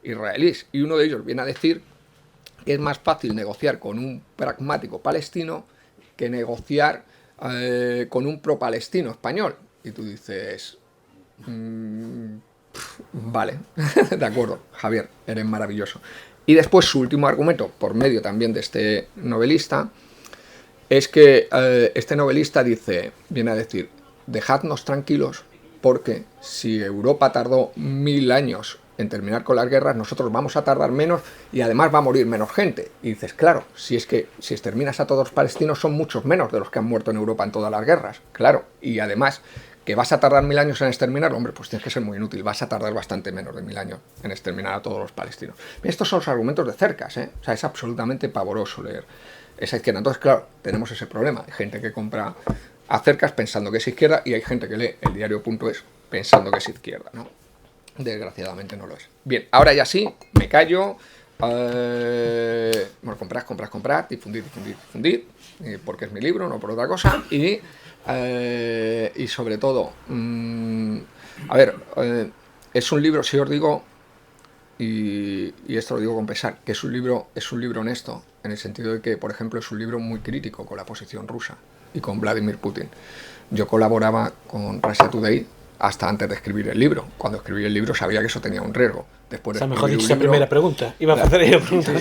israelíes. Y uno de ellos viene a decir que es más fácil negociar con un pragmático palestino que negociar con un pro-palestino español. Y tú dices, vale, de acuerdo, Javier, eres maravilloso. Y después su último argumento, por medio también de este novelista, es que este novelista viene a decir, dejadnos tranquilos porque si Europa tardó 1000 años en terminar con las guerras, nosotros vamos a tardar menos y además va a morir menos gente. Y dices, claro, si exterminas a todos los palestinos son muchos menos de los que han muerto en Europa en todas las guerras. Claro, y además que vas a tardar 1000 años en exterminar, hombre, pues tienes que ser muy inútil, vas a tardar bastante menos de 1000 años en exterminar a todos los palestinos. Estos son los argumentos de Cercas, ¿eh? O sea, es absolutamente pavoroso leer esa izquierda. Entonces, claro, tenemos ese problema. Hay gente que compra a Cercas pensando que es izquierda y hay gente que lee el diario.es pensando que es izquierda, ¿no? Desgraciadamente no lo es. Bien, ahora ya sí, me callo. Bueno, comprar, difundir, porque es mi libro, no por otra cosa. Y sobre todo, es un libro, si os digo, y esto lo digo con pesar, que es un libro honesto, en el sentido de que, por ejemplo, es un libro muy crítico con la posición rusa y con Vladimir Putin. Yo colaboraba con Russia Today hasta antes de escribir el libro. Cuando escribí el libro sabía que eso tenía un riesgo. Después de mejor dicho, esa primera pregunta. Iba a hacer ella preguntas.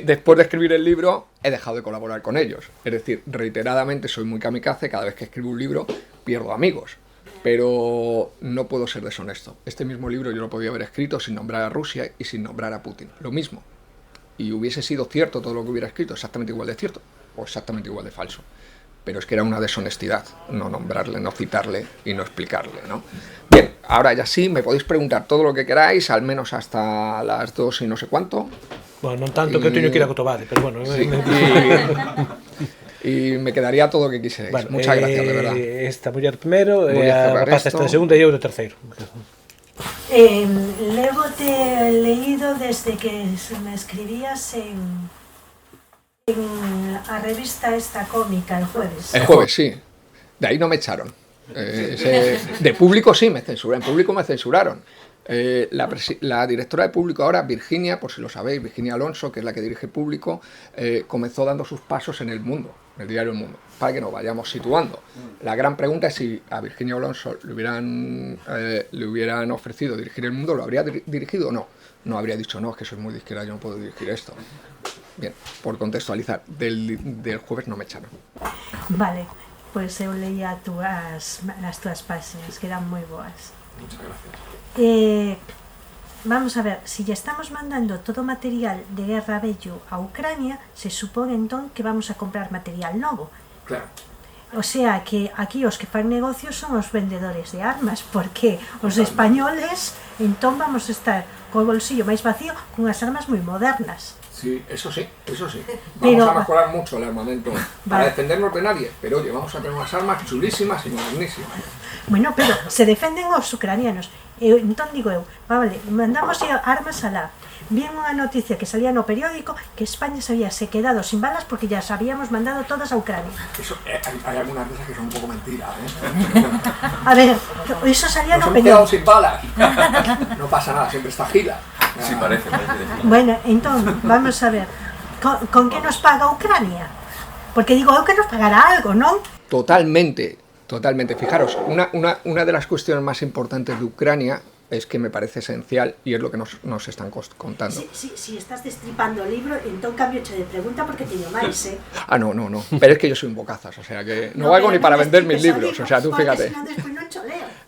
Después de escribir el libro, he dejado de colaborar con ellos. Es decir, reiteradamente soy muy kamikaze. Cada vez que escribo un libro, pierdo amigos. Pero no puedo ser deshonesto. Este mismo libro yo lo podía haber escrito sin nombrar a Rusia y sin nombrar a Putin. Lo mismo. Y hubiese sido cierto todo lo que hubiera escrito, exactamente igual de cierto o exactamente igual de falso. Pero es que era una deshonestidad no nombrarle, no citarle y no explicarle, ¿no? Bien, ahora ya sí, me podéis preguntar todo lo que queráis, al menos hasta las 2 y no sé cuánto. Bueno, non tanto que eu teño que ir a Cotobade, pero bueno. Sí, y me quedaría todo lo que quisierais. Bueno, muchas gracias, de verdad. Esta muller primero, a rapaza esta de segunda e eu de terceiro. Levo-te leído desde que me escribías en a revista esta cómica el jueves. El jueves, sí. De ahí no me echaron. De público sí me censuraron. En público me censuraron. La directora de Público ahora, Virginia, por si lo sabéis, Virginia Alonso, que es la que dirige Público, comenzó dando sus pasos en El Mundo, en el diario El Mundo, para que nos vayamos situando. La gran pregunta es si a Virginia Alonso le hubieran ofrecido dirigir El Mundo, ¿lo habría dirigido o no? No habría dicho, no, es que soy muy de izquierda, yo no puedo dirigir esto. Bien, por contextualizar, del jueves no me echaron. Vale, pois eu leía as túas páxinas, que eran moi boas. Muchas gracias. Vamos a ver, si ya estamos mandando todo material de guerra bello a Ucrania, se supone entón que vamos a comprar material novo. Claro. O sea que aquí os que fan negocios son os vendedores de armas, porque os españoles entón vamos a estar co bolsillo máis vacío con as armas moi modernas. Sí, eso sí, eso sí. Vamos Pero, a mejorar mucho el armamento para defendernos de nadie, pero oye, vamos a tener unas armas chulísimas y modernísimas. Bueno, pero se defenden os ucranianos. Entón digo eu, vale, mandamos armas alá. Vien unha noticia que salía no periódico que España se había quedado sin balas porque ya habíamos mandado todas a Ucrania. Eso, hay algunas veces que son un poco mentiras, ¿eh? A ver, eso salía Nos no hemos quedado periódico. sin balas. No pasa nada, siempre está Gila. Sí, parece. Bueno, entón, vamos a ver, con que nos paga Ucrania? Porque digo eu que nos pagará algo, non? Totalmente, totalmente. Fijaros, una de las cuestiones más importantes de Ucrania es que me parece esencial y es lo que nos están contando. Si estás destripando o libro, entón cambioche de pregunta porque teño máis, Ah, no. Pero es que yo soy un bocazas, o sea que no valgo ni para vender mis libros, o sea, tú fíjate.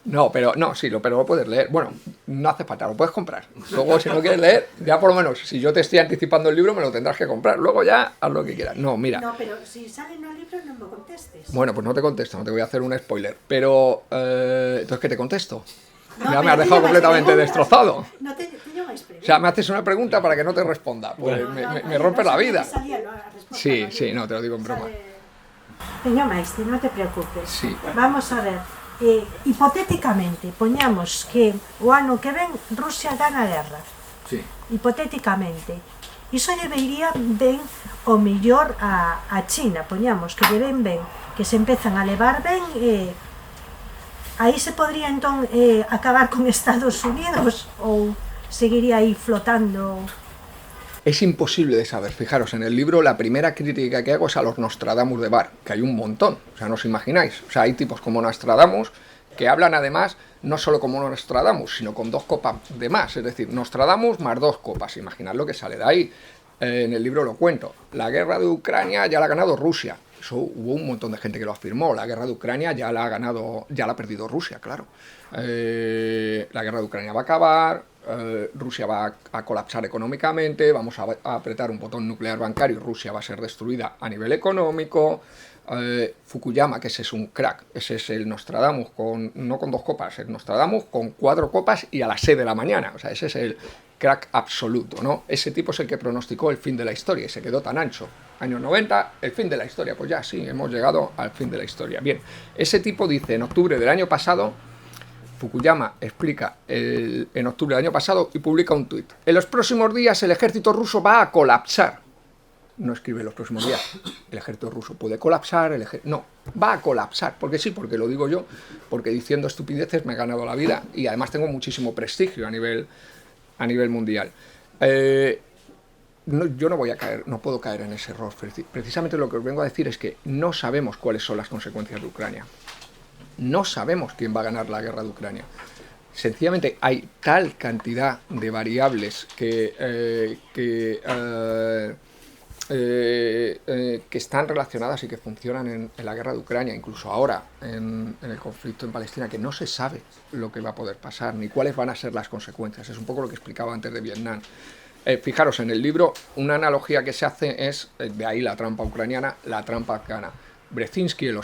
No, pero lo puedes leer. Bueno, no hace falta, lo puedes comprar. Luego, si no quieres leer, ya por lo menos, si yo te estoy anticipando el libro, me lo tendrás que comprar. Luego ya, haz lo que quieras. No, mira. No, pero si sale en el libro, no me contestes. Bueno, pues no te contesto, no te voy a hacer un spoiler. Pero, entonces, ¿qué te contesto? No, Ya me has dejado completamente destrozado. No teño máis preguntas. O sea, me haces una pregunta para que no te responda. Pues me rompes la vida. Sí, no, te lo digo en broma. Teño máis, non te preocupes. Sí. Vamos a ver. Hipotéticamente, poñamos que o ano que ven Rusia gana a guerra. Sí. Hipotéticamente. Iso lle veiría ben o millor a China, poñamos que lle ven ben, que se empezan a levar ben, aí se podría entón acabar con Estados Unidos ou seguiría aí flotando? Es imposible de saber. Fijaros, en el libro la primera crítica que hago es a los Nostradamus de bar, que hay un montón, o sea, no os imagináis. O sea, hay tipos como Nostradamus que hablan además no solo como Nostradamus, sino con 2 copas de más, es decir, Nostradamus más 2 copas, imaginad lo que sale de ahí. En el libro lo cuento. La guerra de Ucrania ya la ha ganado Rusia. Eso hubo un montón de gente que lo afirmó. La guerra de Ucrania ya la ha perdido Rusia, claro. La guerra de Ucrania va a acabar, Rusia va a colapsar económicamente, vamos a apretar un botón nuclear bancario y Rusia va a ser destruida a nivel económico. Fukuyama, que ese es un crack, ese es el Nostradamus, no con 2 copas, el Nostradamus con 4 copas y a las 6 de la mañana, o sea, ese es el crack absoluto, ¿no? Ese tipo es el que pronosticó el fin de la historia y se quedó tan ancho. Años 90, el fin de la historia, pues ya sí, hemos llegado al fin de la historia. Bien, ese tipo dice en octubre del año pasado, Fukuyama explica en octubre del año pasado y publica un tuit. En los próximos días el ejército ruso va a colapsar. No escribe los próximos días. El ejército ruso puede colapsar, no, va a colapsar. Porque sí, porque lo digo yo, porque diciendo estupideces me he ganado la vida y además tengo muchísimo prestigio a nivel mundial. Yo no voy a caer, no puedo caer en ese error. Precisamente lo que os vengo a decir es que no sabemos cuáles son las consecuencias de Ucrania. No sabemos quién va a ganar la guerra de Ucrania. Sencillamente hay tal cantidad de variables que están relacionadas y que funcionan en la guerra de Ucrania, incluso ahora en el conflicto en Palestina, que no se sabe lo que va a poder pasar ni cuáles van a ser las consecuencias. Es un poco lo que explicaba antes de Vietnam. Fijaros, en el libro una analogía que se hace es, de ahí la trampa ucraniana, la trampa afgana. Brzezinski en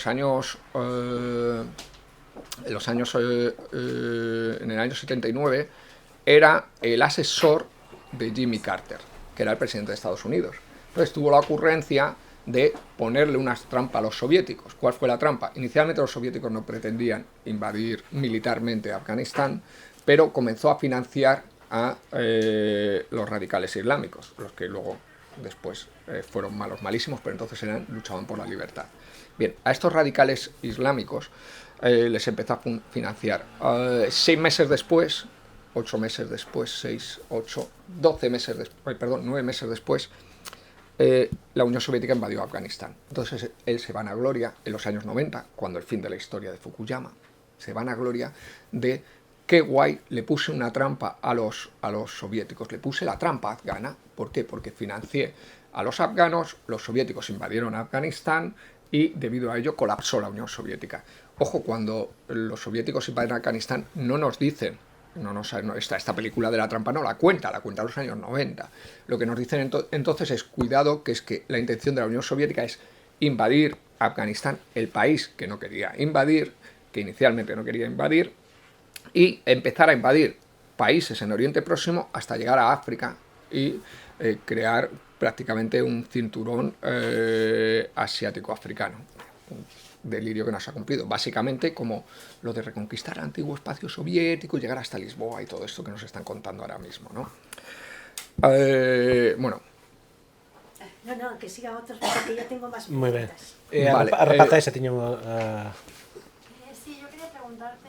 el año 79 era el asesor de Jimmy Carter, que era el presidente de Estados Unidos. Entonces tuvo la ocurrencia de ponerle una trampa a los soviéticos. ¿Cuál fue la trampa? Inicialmente los soviéticos no pretendían invadir militarmente Afganistán, pero comenzó a financiar a los radicales islámicos, los que luego después fueron malísimos, pero entonces luchaban por la libertad. Bien, a estos radicales islámicos les empezó a financiar. 6 meses después 8 meses después, 6, 8, 12 meses después, perdón, 9 meses después, la Unión Soviética invadió Afganistán. Entonces él se vanagloria en los años 90, cuando el fin de la historia de Fukuyama, se vanagloria de qué guay, le puse una trampa a los soviéticos, le puse la trampa afgana. ¿Por qué? Porque financié a los afganos, los soviéticos invadieron Afganistán y debido a ello colapsó la Unión Soviética. Ojo, cuando los soviéticos invaden Afganistán no nos dicen, esta película de la trampa no la cuenta en los años 90. Lo que nos dicen entonces es cuidado, que es que la intención de la Unión Soviética es invadir Afganistán, el país que no quería invadir, que inicialmente no quería invadir, y empezar a invadir países en Oriente Próximo hasta llegar a África y crear prácticamente un cinturón asiático-africano. Delirio que no se ha cumplido, básicamente como lo de reconquistar el antiguo espacio soviético y llegar hasta Lisboa y todo esto que nos están contando ahora mismo, ¿no? Bueno. No, que sigan otros, porque ya tengo más Moi ben. preguntas. Vale, a repata esa tiña Sí, yo quería preguntarte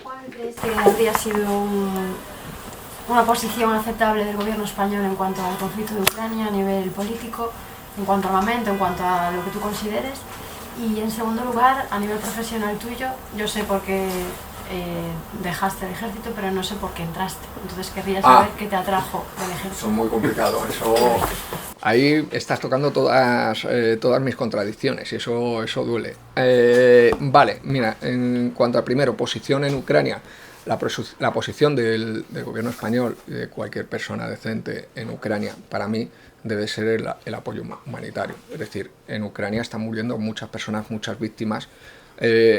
cuál crees que habría sido una posición aceptable del gobierno español en cuanto al conflicto de Ucrania a nivel político, en cuanto a armamento, en cuanto a lo que tú consideres. Y en segundo lugar, a nivel profesional tuyo, yo sé por qué dejaste el ejército, pero no sé por qué entraste. Entonces querría saber qué te atrajo del ejército. Eso es muy complicado, eso... Ahí estás tocando todas mis contradicciones y eso duele. Vale, mira, en cuanto a primero, posición en Ucrania, la posición del gobierno español y de cualquier persona decente en Ucrania, para mí, debe ser el apoyo humanitario. Es decir, en Ucrania están muriendo muchas personas, muchas víctimas,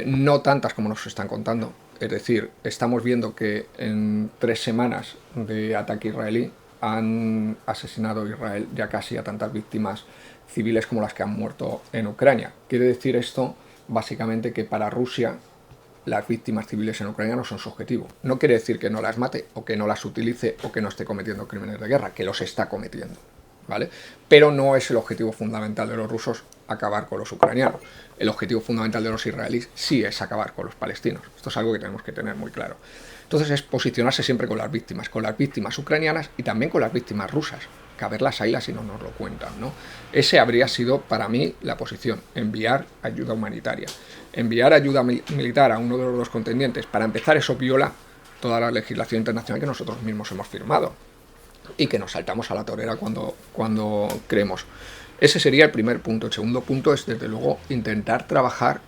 no tantas como nos están contando. Es decir, estamos viendo que en 3 semanas de ataque israelí han asesinado a Israel ya casi a tantas víctimas civiles como las que han muerto en Ucrania. Quiere decir esto, básicamente, que para Rusia las víctimas civiles en Ucrania no son su objetivo. No quiere decir que no las mate, o que no las utilice, o que no esté cometiendo crímenes de guerra, que los está cometiendo, ¿vale? Pero no es el objetivo fundamental de los rusos acabar con los ucranianos. El objetivo fundamental de los israelíes sí es acabar con los palestinos. Esto es algo que tenemos que tener muy claro. Entonces es posicionarse siempre con las víctimas ucranianas y también con las víctimas rusas, que a verlas ahí si no nos lo cuentan, ¿no? Ese habría sido para mí la posición, enviar ayuda humanitaria. Enviar ayuda militar a uno de los dos contendientes, para empezar, eso viola toda la legislación internacional que nosotros mismos hemos firmado y que nos saltamos a la torera cuando creemos. Ese sería el primer punto. El segundo punto es, desde luego, intentar trabajar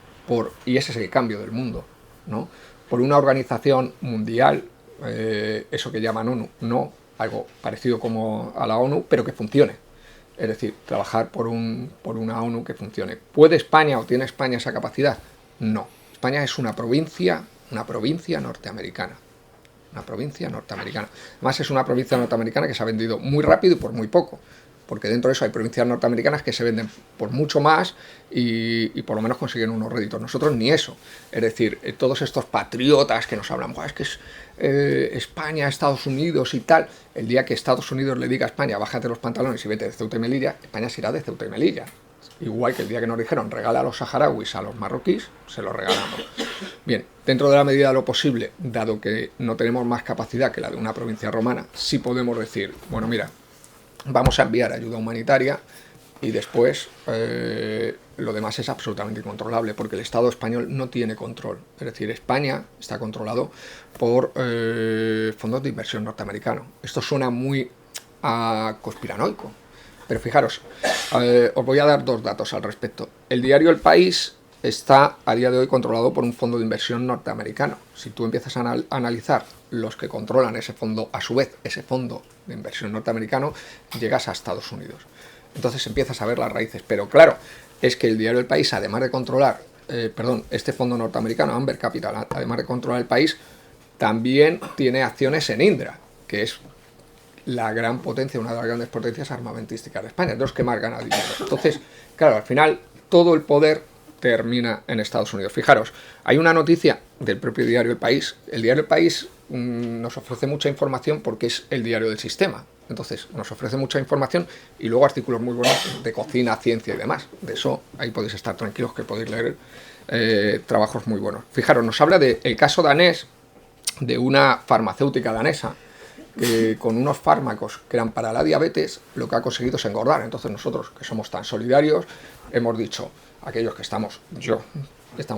y ese es el cambio del mundo, ¿no? Por una organización mundial, eso que llaman ONU, no algo parecido como a la ONU, pero que funcione. Es decir, trabajar por una ONU que funcione. ¿Puede España o tiene España esa capacidad? No. España es una provincia norteamericana. Una provincia norteamericana. Además, es una provincia norteamericana que se ha vendido muy rápido y por muy poco. Porque dentro de eso hay provincias norteamericanas que se venden por mucho más y por lo menos consiguen unos réditos. Nosotros ni eso. Es decir, todos estos patriotas que nos hablan, es que es España, Estados Unidos y tal. El día que Estados Unidos le diga a España, bájate los pantalones y vete de Ceuta y Melilla, España se irá de Ceuta y Melilla. Igual que el día que nos dijeron, regala a los saharauis a los marroquíes, se los regalamos. Bien, dentro de la medida de lo posible, dado que no tenemos más capacidad que la de una provincia romana, sí podemos decir, bueno, mira, vamos a enviar ayuda humanitaria y después lo demás es absolutamente incontrolable porque el Estado español no tiene control. Es decir, España está controlado por fondos de inversión norteamericanos. Esto suena muy conspiranoico, pero fijaros, os voy a dar 2 datos al respecto. El diario El País está a día de hoy controlado por un fondo de inversión norteamericano. Si tú empiezas a analizar los que controlan ese fondo, a su vez ese fondo de inversión norteamericano, llegas a Estados Unidos. Entonces empiezas a ver las raíces. Pero claro, es que el diario El País, además de controlar, este fondo norteamericano, Amber Capital, además de controlar el país, también tiene acciones en Indra, que es la gran potencia, una de las grandes potencias armamentísticas de España, de los que más gana dinero. Entonces, claro, al final todo el poder termina en Estados Unidos. Fijaros, hay una noticia del propio diario El País. El diario El País nos ofrece mucha información porque es el diario del sistema. Entonces, nos ofrece mucha información y luego artículos muy buenos de cocina, ciencia y demás. De eso, ahí podéis estar tranquilos que podéis leer trabajos muy buenos. Fijaros, nos habla del caso danés de una farmacéutica danesa que con unos fármacos que eran para la diabetes lo que ha conseguido es engordar. Entonces nosotros, que somos tan solidarios, hemos dicho, aquellos que estamos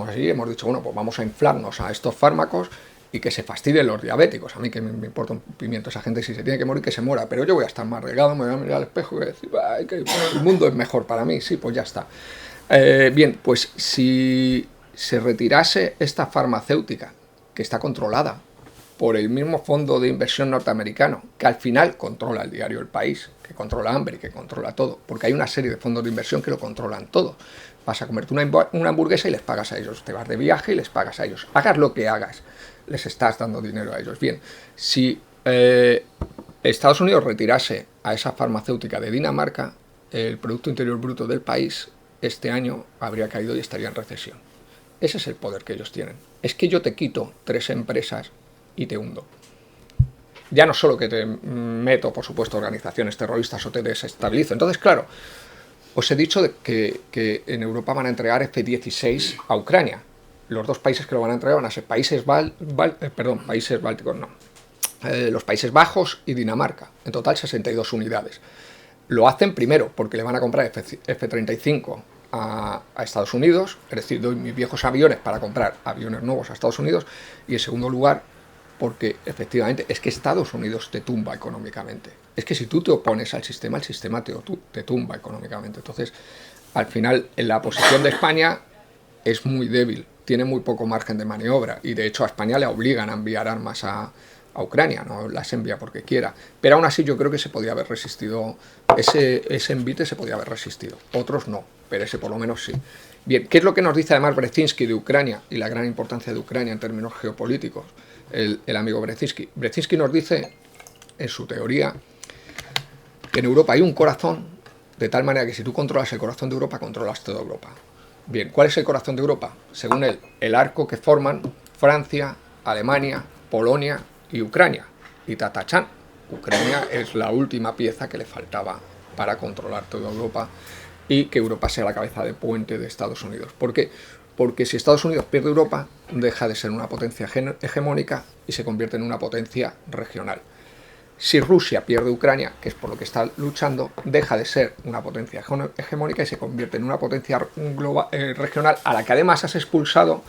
así, hemos dicho, bueno, pues vamos a inflarnos a estos fármacos y que se fastidien los diabéticos. A mí que me importa un pimiento esa gente, si se tiene que morir, que se muera, pero yo voy a estar más regado, me voy a mirar al espejo y voy a decir, ay, que el mundo es mejor para mí, sí, pues ya está. Bien, pues si se retirase esta farmacéutica, que está controlada por el mismo fondo de inversión norteamericano, que al final controla el diario El País, que controla hambre y que controla todo, porque hay una serie de fondos de inversión que lo controlan todo. Vas a comerte una hamburguesa y les pagas a ellos, te vas de viaje y les pagas a ellos. Hagas lo que hagas, les estás dando dinero a ellos. Bien, si Estados Unidos retirase a esa farmacéutica de Dinamarca, el Producto Interior Bruto del país este año habría caído y estaría en recesión. Ese es el poder que ellos tienen. Es que yo te quito 3 empresas y te hundo. Ya no solo que te meto, por supuesto, organizaciones terroristas o te desestabilizo. Entonces, claro, os he dicho que en Europa van a entregar F-16 a Ucrania. Los 2 países que lo van a entregar van a ser Países Bálticos, no. Los Países Bajos y Dinamarca. En total 62 unidades. Lo hacen primero porque le van a comprar F-35 a Estados Unidos, es decir, doy mis viejos aviones para comprar aviones nuevos a Estados Unidos, y en segundo lugar porque efectivamente es que Estados Unidos te tumba económicamente. Es que si tú te opones al sistema, el sistema te tumba económicamente. Entonces, al final, la posición de España es muy débil, tiene muy poco margen de maniobra, y de hecho a España le obligan a enviar armas a Ucrania, no las envía porque quiera. Pero aún así yo creo que se podía haber resistido, ese envite se podía haber resistido. Otros no, pero ese por lo menos sí. Bien, ¿qué es lo que nos dice además Brzezinski de Ucrania y la gran importancia de Ucrania en términos geopolíticos? El amigo Brzezinski. Brzezinski nos dice, en su teoría, que en Europa hay un corazón, de tal manera que si tú controlas el corazón de Europa, controlas toda Europa. Bien, ¿cuál es el corazón de Europa? Según él, el arco que forman Francia, Alemania, Polonia y Ucrania. Y tatachán, Ucrania es la última pieza que le faltaba para controlar toda Europa y que Europa sea la cabeza de puente de Estados Unidos. ¿Por qué? Porque si Estados Unidos pierde Europa, deja de ser una potencia hegemónica y se convierte en una potencia regional. Si Rusia pierde Ucrania, que es por lo que está luchando, deja de ser una potencia hegemónica y se convierte en una potencia regional, a la que además has expulsado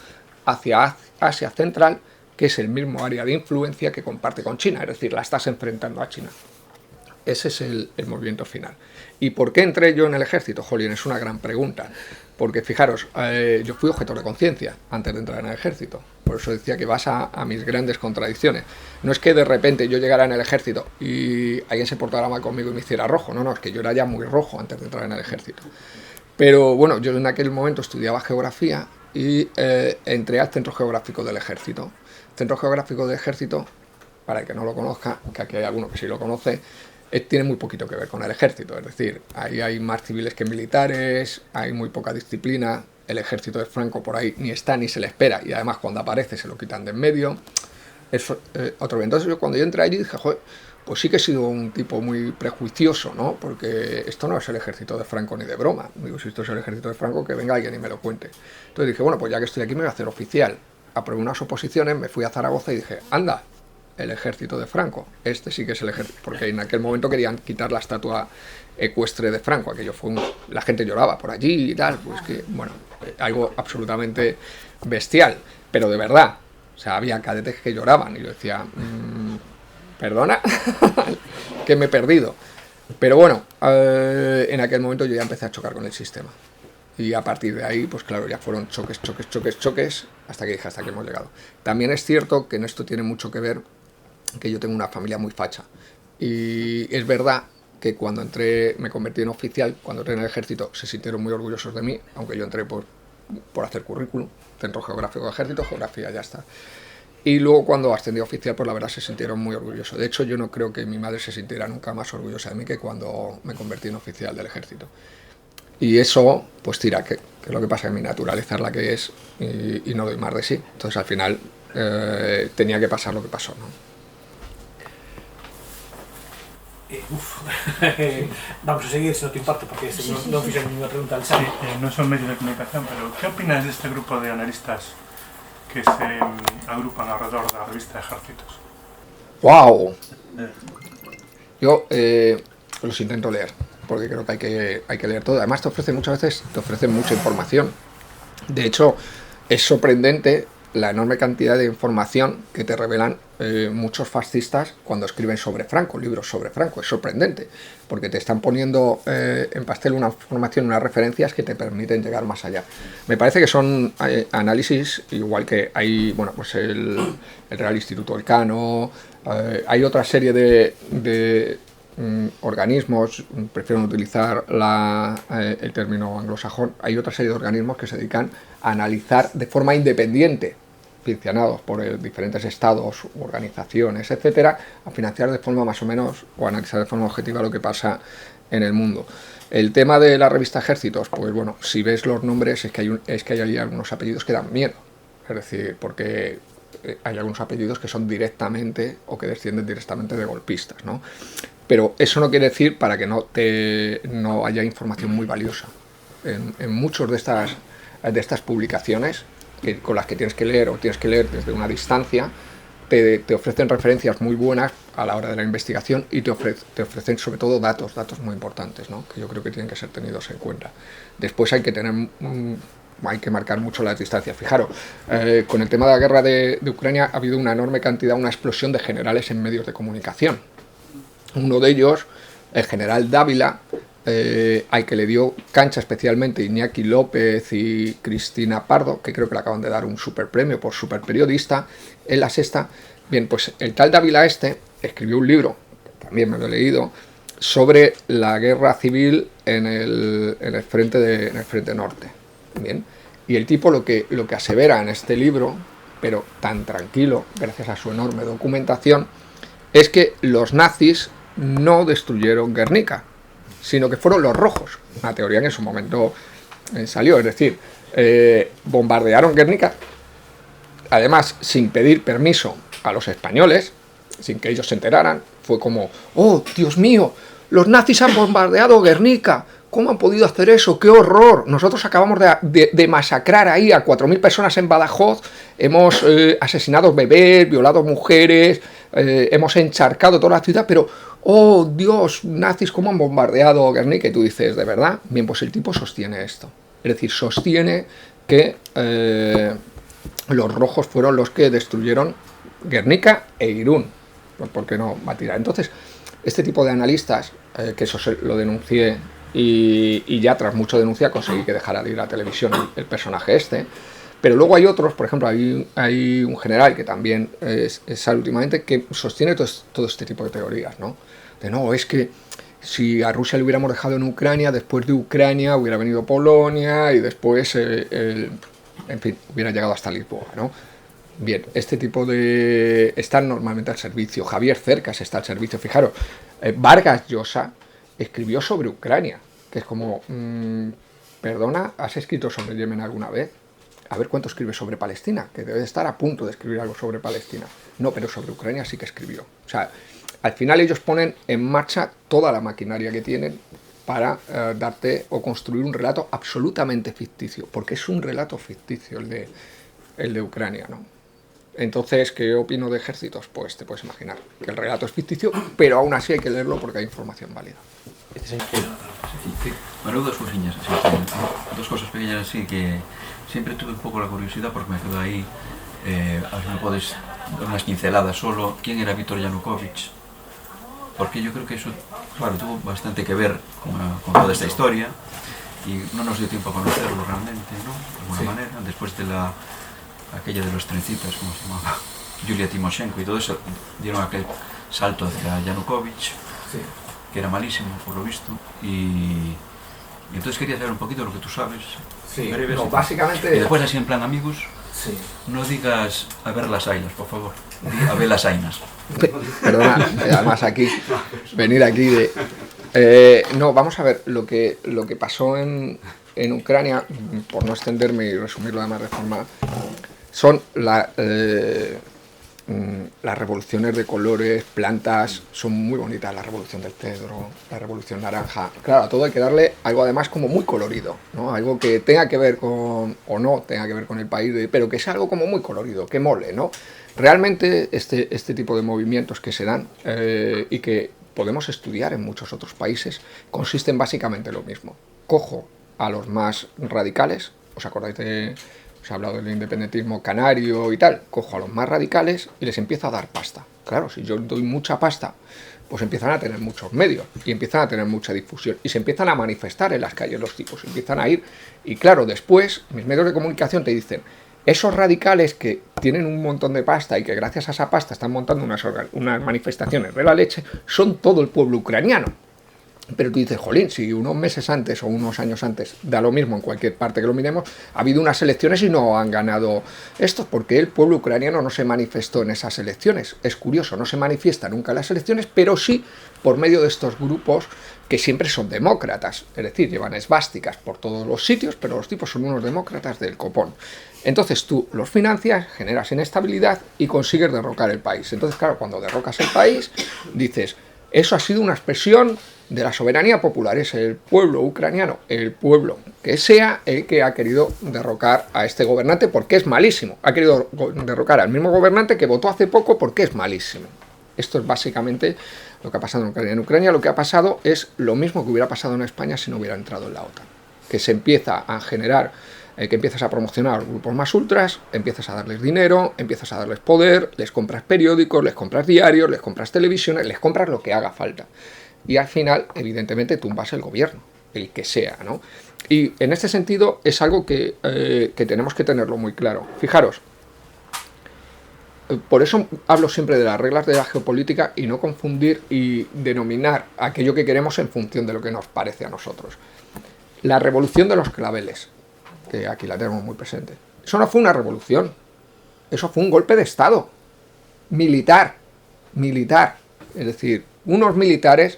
hacia Asia Central, que es el mismo área de influencia que comparte con China, es decir, la estás enfrentando a China. Ese es el movimiento final. ¿Y por qué entré yo en el ejército? Jolín, es una gran pregunta. Porque fijaros, yo fui objetor de conciencia antes de entrar en el ejército. Por eso decía que vas a mis grandes contradicciones. No es que de repente yo llegara en el ejército y alguien se portara mal conmigo y me hiciera rojo. No, es que yo era ya muy rojo antes de entrar en el ejército. Pero bueno, yo en aquel momento estudiaba geografía y entré al Centro Geográfico del Ejército. Centro Geográfico del Ejército, para el que no lo conozca, que aquí hay alguno que sí lo conoce, tiene muy poquito que ver con el ejército, es decir, ahí hay más civiles que militares, hay muy poca disciplina, el ejército de Franco por ahí ni está ni se le espera, y además cuando aparece se lo quitan de en medio. Eso, entonces cuando yo entré allí dije, joder, pues sí que he sido un tipo muy prejuicioso, ¿no? Porque esto no es el ejército de Franco ni de broma. Digo, si esto es el ejército de Franco, que venga alguien y me lo cuente. Entonces dije, bueno, pues ya que estoy aquí me voy a hacer oficial. Aprobé unas oposiciones, me fui a Zaragoza y dije, anda, el ejército de Franco, este sí que es el ejército, porque en aquel momento querían quitar la estatua ecuestre de Franco, aquello fue la gente lloraba por allí y tal, pues que, bueno, algo absolutamente bestial, pero de verdad, o sea, había cadetes que lloraban y yo decía, perdona, que me he perdido, pero bueno, en aquel momento yo ya empecé a chocar con el sistema. Y a partir de ahí, pues claro, ya fueron choques, hasta que dije, hasta que hemos llegado. También es cierto que en esto tiene mucho que ver que yo tengo una familia muy facha. Y es verdad que cuando me convertí en oficial, cuando entré en el ejército, se sintieron muy orgullosos de mí, aunque yo entré por hacer currículum, Centro Geográfico de Ejército, geografía, ya está. Y luego cuando ascendí a oficial, pues la verdad se sintieron muy orgullosos. De hecho, yo no creo que mi madre se sintiera nunca más orgullosa de mí que cuando me convertí en oficial del ejército. Y eso, pues tira, que lo que pasa es que mi naturaleza es la que es y no doy más de sí. Entonces al final tenía que pasar lo que pasó, ¿no? Vamos a seguir, se non te importa, porque non fixen ninguna pregunta al Xavi. Non son medios de comunicación, pero que opinas deste grupo de analistas que se agrupan alrededor da revista Ejércitos. ¡Wow! Yo los intento leer, porque creo que hay que leer todo. Además muchas veces te ofrecen mucha información. De hecho, es sorprendente la enorme cantidad de información que te revelan muchos fascistas cuando escriben sobre Franco, libros sobre Franco. Es sorprendente, porque te están poniendo en pastel una información, unas referencias que te permiten llegar más allá. Me parece que son análisis, igual que hay, bueno, pues el Real Instituto Elcano, hay otra serie de organismos, prefiero no utilizar el término anglosajón, hay otra serie de organismos que se dedican a analizar de forma independiente, financiados por diferentes estados, organizaciones, etcétera, a financiar de forma más o menos, o analizar de forma objetiva lo que pasa en el mundo. El tema de la revista Ejércitos, pues bueno, si ves los nombres es que hay algunos apellidos que dan miedo, es decir, porque hay algunos apellidos que son directamente o que descienden directamente de golpistas, ¿no? Pero eso no quiere decir para que no haya información muy valiosa. En muchos de estas publicaciones con las que tienes que leer o tienes que leer desde una distancia, te ofrecen referencias muy buenas a la hora de la investigación y te ofrecen sobre todo datos muy importantes, ¿no? Que yo creo que tienen que ser tenidos en cuenta. Después hay que marcar mucho las distancias. Fijaros, con el tema de la guerra de Ucrania ha habido una enorme cantidad, una explosión de generales en medios de comunicación. Uno de ellos, el general Dávila, al que le dio cancha especialmente Iñaki López y Cristina Pardo, que creo que le acaban de dar un superpremio por superperiodista en La Sexta. Bien, pues el tal Dávila escribió un libro, que también me lo he leído, sobre la guerra civil en el frente norte. Bien, y el tipo lo que asevera en este libro, pero tan tranquilo, gracias a su enorme documentación, es que los nazis no destruyeron Guernica, sino que fueron los rojos, una teoría que en su momento salió, es decir, bombardearon Guernica, además sin pedir permiso a los españoles, sin que ellos se enteraran. Fue como, oh, Dios mío, los nazis han bombardeado Guernica, ¿cómo han podido hacer eso? ¡Qué horror! Nosotros acabamos de masacrar ahí a 4.000 personas en Badajoz, hemos asesinado bebés, violado mujeres, hemos encharcado toda la ciudad, pero, oh Dios, nazis, ¿cómo han bombardeado Guernica? Y tú dices, ¿de verdad? Bien, pues el tipo sostiene esto. Es decir, sostiene que los rojos fueron los que destruyeron Guernica e Irún. ¿Por qué no va a tirar? Entonces, este tipo de analistas, que eso lo denuncié, y ya tras mucho denuncia conseguí que dejara de ir a la televisión el personaje pero luego hay otros, por ejemplo hay un general que también sale últimamente, que sostiene todo este tipo de teorías, ¿no? De no, es que si a Rusia le hubiéramos dejado en Ucrania, después de Ucrania hubiera venido Polonia y después en fin, hubiera llegado hasta Lisboa, ¿no? Bien, este tipo de... están normalmente al servicio. Javier Cercas está al servicio. Fijaros, Vargas Llosa escribió sobre Ucrania, que es como, perdona, ¿has escrito sobre Yemen alguna vez? A ver cuánto escribe sobre Palestina, que debe estar a punto de escribir algo sobre Palestina. No, pero sobre Ucrania sí que escribió. O sea, al final ellos ponen en marcha toda la maquinaria que tienen para darte o construir un relato absolutamente ficticio, porque es un relato ficticio el de Ucrania, ¿no? Entonces, ¿qué opino de Ejércitos? Pues te puedes imaginar que el relato es ficticio, pero aún así hay que leerlo porque hay información válida. Sí. Bueno, dos cosillas, dos cosas pequeñas así que siempre tuve un poco la curiosidad porque me quedo ahí, a ver si me puedes dar unas pinceladas solo. ¿Quién era Vítor Yanukovych? Porque yo creo que eso, claro, tuvo bastante que ver con toda esta historia y no nos dio tiempo a conocerlo realmente, ¿no? De alguna manera, después de aquella de los trencitas, ¿cómo se llamaba? Yulia Timoshenko y todo eso, dieron aquel salto hacia Yanukovych, que era malísimo por lo visto, y entonces quería saber un poquito lo que tú sabes. Breves, no, básicamente... Y después así en plan amigos, no digas a ver las ainas, por favor, a ver las ainas. Perdona, además venir aquí de... no, vamos a ver, lo que pasó en Ucrania, por no extenderme y resumirlo además de forma... son las revoluciones de colores, plantas, son muy bonitas. La revolución del cedro, la revolución naranja. Claro, a todo hay que darle algo además como muy colorido, ¿no? Algo que tenga que ver con, o no tenga que ver con el país, pero que sea algo como muy colorido, que mole, ¿no? Realmente este tipo de movimientos que se dan y que podemos estudiar en muchos otros países consisten básicamente en lo mismo. Cojo a los más radicales, ¿os acordáis de...? Se ha hablado del independentismo canario y tal. Cojo a los más radicales y les empiezo a dar pasta. Claro, si yo doy mucha pasta, pues empiezan a tener muchos medios y empiezan a tener mucha difusión y se empiezan a manifestar en las calles los tipos, empiezan a ir. Y claro, después mis medios de comunicación te dicen, esos radicales que tienen un montón de pasta y que gracias a esa pasta están montando unas manifestaciones de la leche, son todo el pueblo ucraniano. Pero tú dices, jolín, si unos meses antes o unos años antes, da lo mismo en cualquier parte que lo miremos, ha habido unas elecciones y no han ganado estos, porque el pueblo ucraniano no se manifestó en esas elecciones. Es curioso, no se manifiesta nunca en las elecciones, pero sí por medio de estos grupos que siempre son demócratas, es decir, llevan esvásticas por todos los sitios, pero los tipos son unos demócratas del copón. Entonces tú los financias, generas inestabilidad y consigues derrocar el país. Entonces, claro, cuando derrocas el país, dices, eso ha sido una expresión de la soberanía popular, es el pueblo ucraniano, el pueblo que sea el que ha querido derrocar a este gobernante porque es malísimo. Ha querido derrocar al mismo gobernante que votó hace poco porque es malísimo. Esto es básicamente lo que ha pasado en Ucrania. En Ucrania lo que ha pasado es lo mismo que hubiera pasado en España si no hubiera entrado en la OTAN. Que se empieza a generar, que empiezas a promocionar a los grupos más ultras, empiezas a darles dinero, empiezas a darles poder, les compras periódicos, les compras diarios, les compras televisiones, les compras lo que haga falta. Y al final, evidentemente, tumbas el gobierno, el que sea, ¿no? Y en este sentido es algo que tenemos que tenerlo muy claro. Fijaros, por eso hablo siempre de las reglas de la geopolítica y no confundir y denominar aquello que queremos en función de lo que nos parece a nosotros. La revolución de los claveles, que aquí la tenemos muy presente, eso no fue una revolución, eso fue un golpe de Estado, militar, es decir, unos militares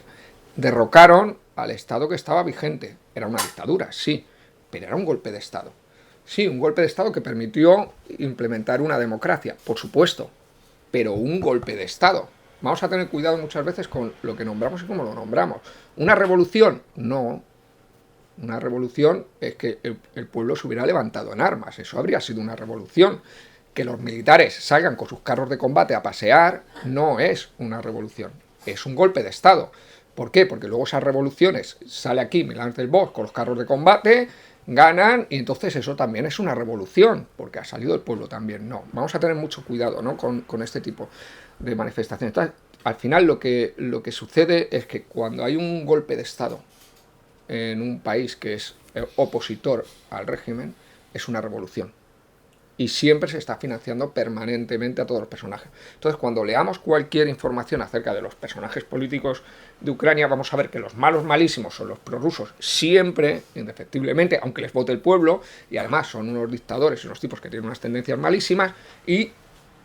derrocaron al Estado que estaba vigente. Era una dictadura, sí, pero era un golpe de Estado. Sí, un golpe de Estado que permitió implementar una democracia, por supuesto, pero un golpe de Estado. Vamos a tener cuidado muchas veces con lo que nombramos y cómo lo nombramos. ¿Una revolución? No. Una revolución es que el pueblo se hubiera levantado en armas. Eso habría sido una revolución. Que los militares salgan con sus carros de combate a pasear no es una revolución. Es un golpe de Estado. ¿Por qué? Porque luego esas revoluciones, sale aquí Milán del Bosch con los carros de combate, ganan y entonces eso también es una revolución, porque ha salido el pueblo también. No, vamos a tener mucho cuidado, ¿no? con este tipo de manifestaciones. Entonces, al final lo que sucede es que cuando hay un golpe de Estado en un país que es opositor al régimen, es una revolución. Y siempre se está financiando permanentemente a todos los personajes. Entonces, cuando leamos cualquier información acerca de los personajes políticos de Ucrania, vamos a ver que los malos malísimos son los prorrusos siempre, indefectiblemente, aunque les vote el pueblo, y además son unos dictadores y unos tipos que tienen unas tendencias malísimas, y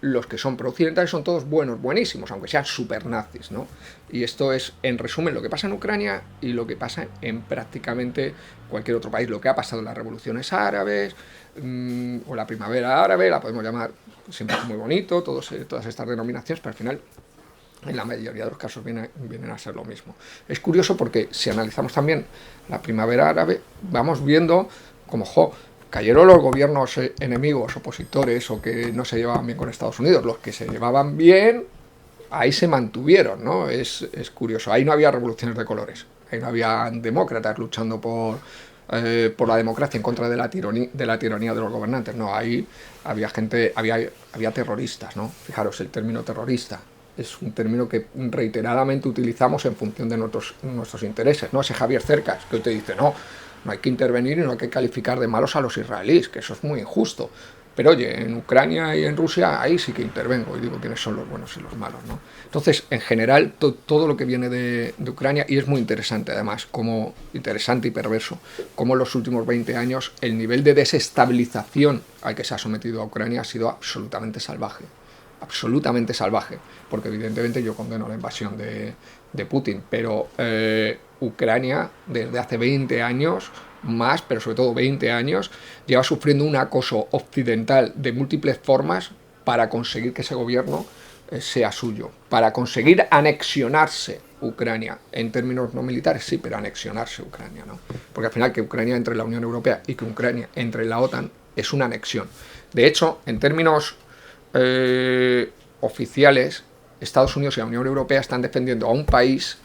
los que son prooccidentales son todos buenos, buenísimos, aunque sean supernazis, ¿no? Y esto es, en resumen, lo que pasa en Ucrania y lo que pasa en prácticamente cualquier otro país. Lo que ha pasado en las revoluciones árabes, o la primavera árabe, la podemos llamar siempre muy bonito, todas estas denominaciones, pero al final, en la mayoría de los casos, vienen a ser lo mismo. Es curioso porque si analizamos también la primavera árabe, vamos viendo como, cayeron los gobiernos enemigos, opositores o que no se llevaban bien con Estados Unidos. Los que se llevaban bien, ahí se mantuvieron, ¿no? Es curioso. Ahí no había revoluciones de colores. Ahí no había demócratas luchando por la democracia en contra de la tiranía de los gobernantes. No, ahí había gente, había terroristas, ¿no? Fijaros, el término terrorista es un término que reiteradamente utilizamos en función de nuestros intereses, ¿no? Ese Javier Cercas, que hoy te dice, no hay que intervenir y no hay que calificar de malos a los israelíes, que eso es muy injusto. Pero oye, en Ucrania y en Rusia, ahí sí que intervengo y digo quiénes son los buenos y los malos, ¿no? Entonces, en general, todo lo que viene de Ucrania, y es muy interesante además, como interesante y perverso, como en los últimos 20 años el nivel de desestabilización al que se ha sometido a Ucrania ha sido absolutamente salvaje, porque evidentemente yo condeno la invasión de Putin, pero Ucrania desde hace 20 años más, pero sobre todo 20 años, lleva sufriendo un acoso occidental de múltiples formas para conseguir que ese gobierno sea suyo, para conseguir anexionarse Ucrania, en términos no militares sí, pero anexionarse Ucrania, ¿no? Porque al final que Ucrania entre en la Unión Europea y que Ucrania entre en la OTAN es una anexión. De hecho, en términos oficiales, Estados Unidos y la Unión Europea están defendiendo a un país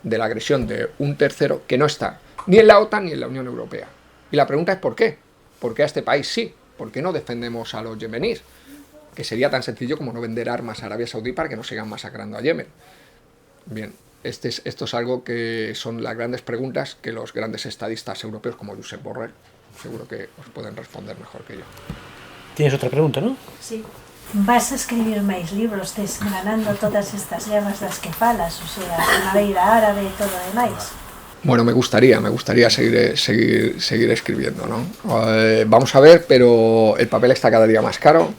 de la agresión de un tercero que no está ni en la OTAN ni en la Unión Europea. Y la pregunta es ¿por qué? ¿Por qué a este país sí? ¿Por qué no defendemos a los yemeníes? Que sería tan sencillo como no vender armas a Arabia Saudí para que no sigan masacrando a Yemen. Bien, esto es algo que son las grandes preguntas que los grandes estadistas europeos como Josep Borrell seguro que os pueden responder mejor que yo. Tienes otra pregunta, ¿no? Sí. Vas a escribir máis libros desgranando todas estas guerras das que falas, o sea, a Primavera Árabe e todo o demais? Bueno, me gustaría seguir escribiendo, ¿no? Vamos a ver, pero el papel está cada día más caro,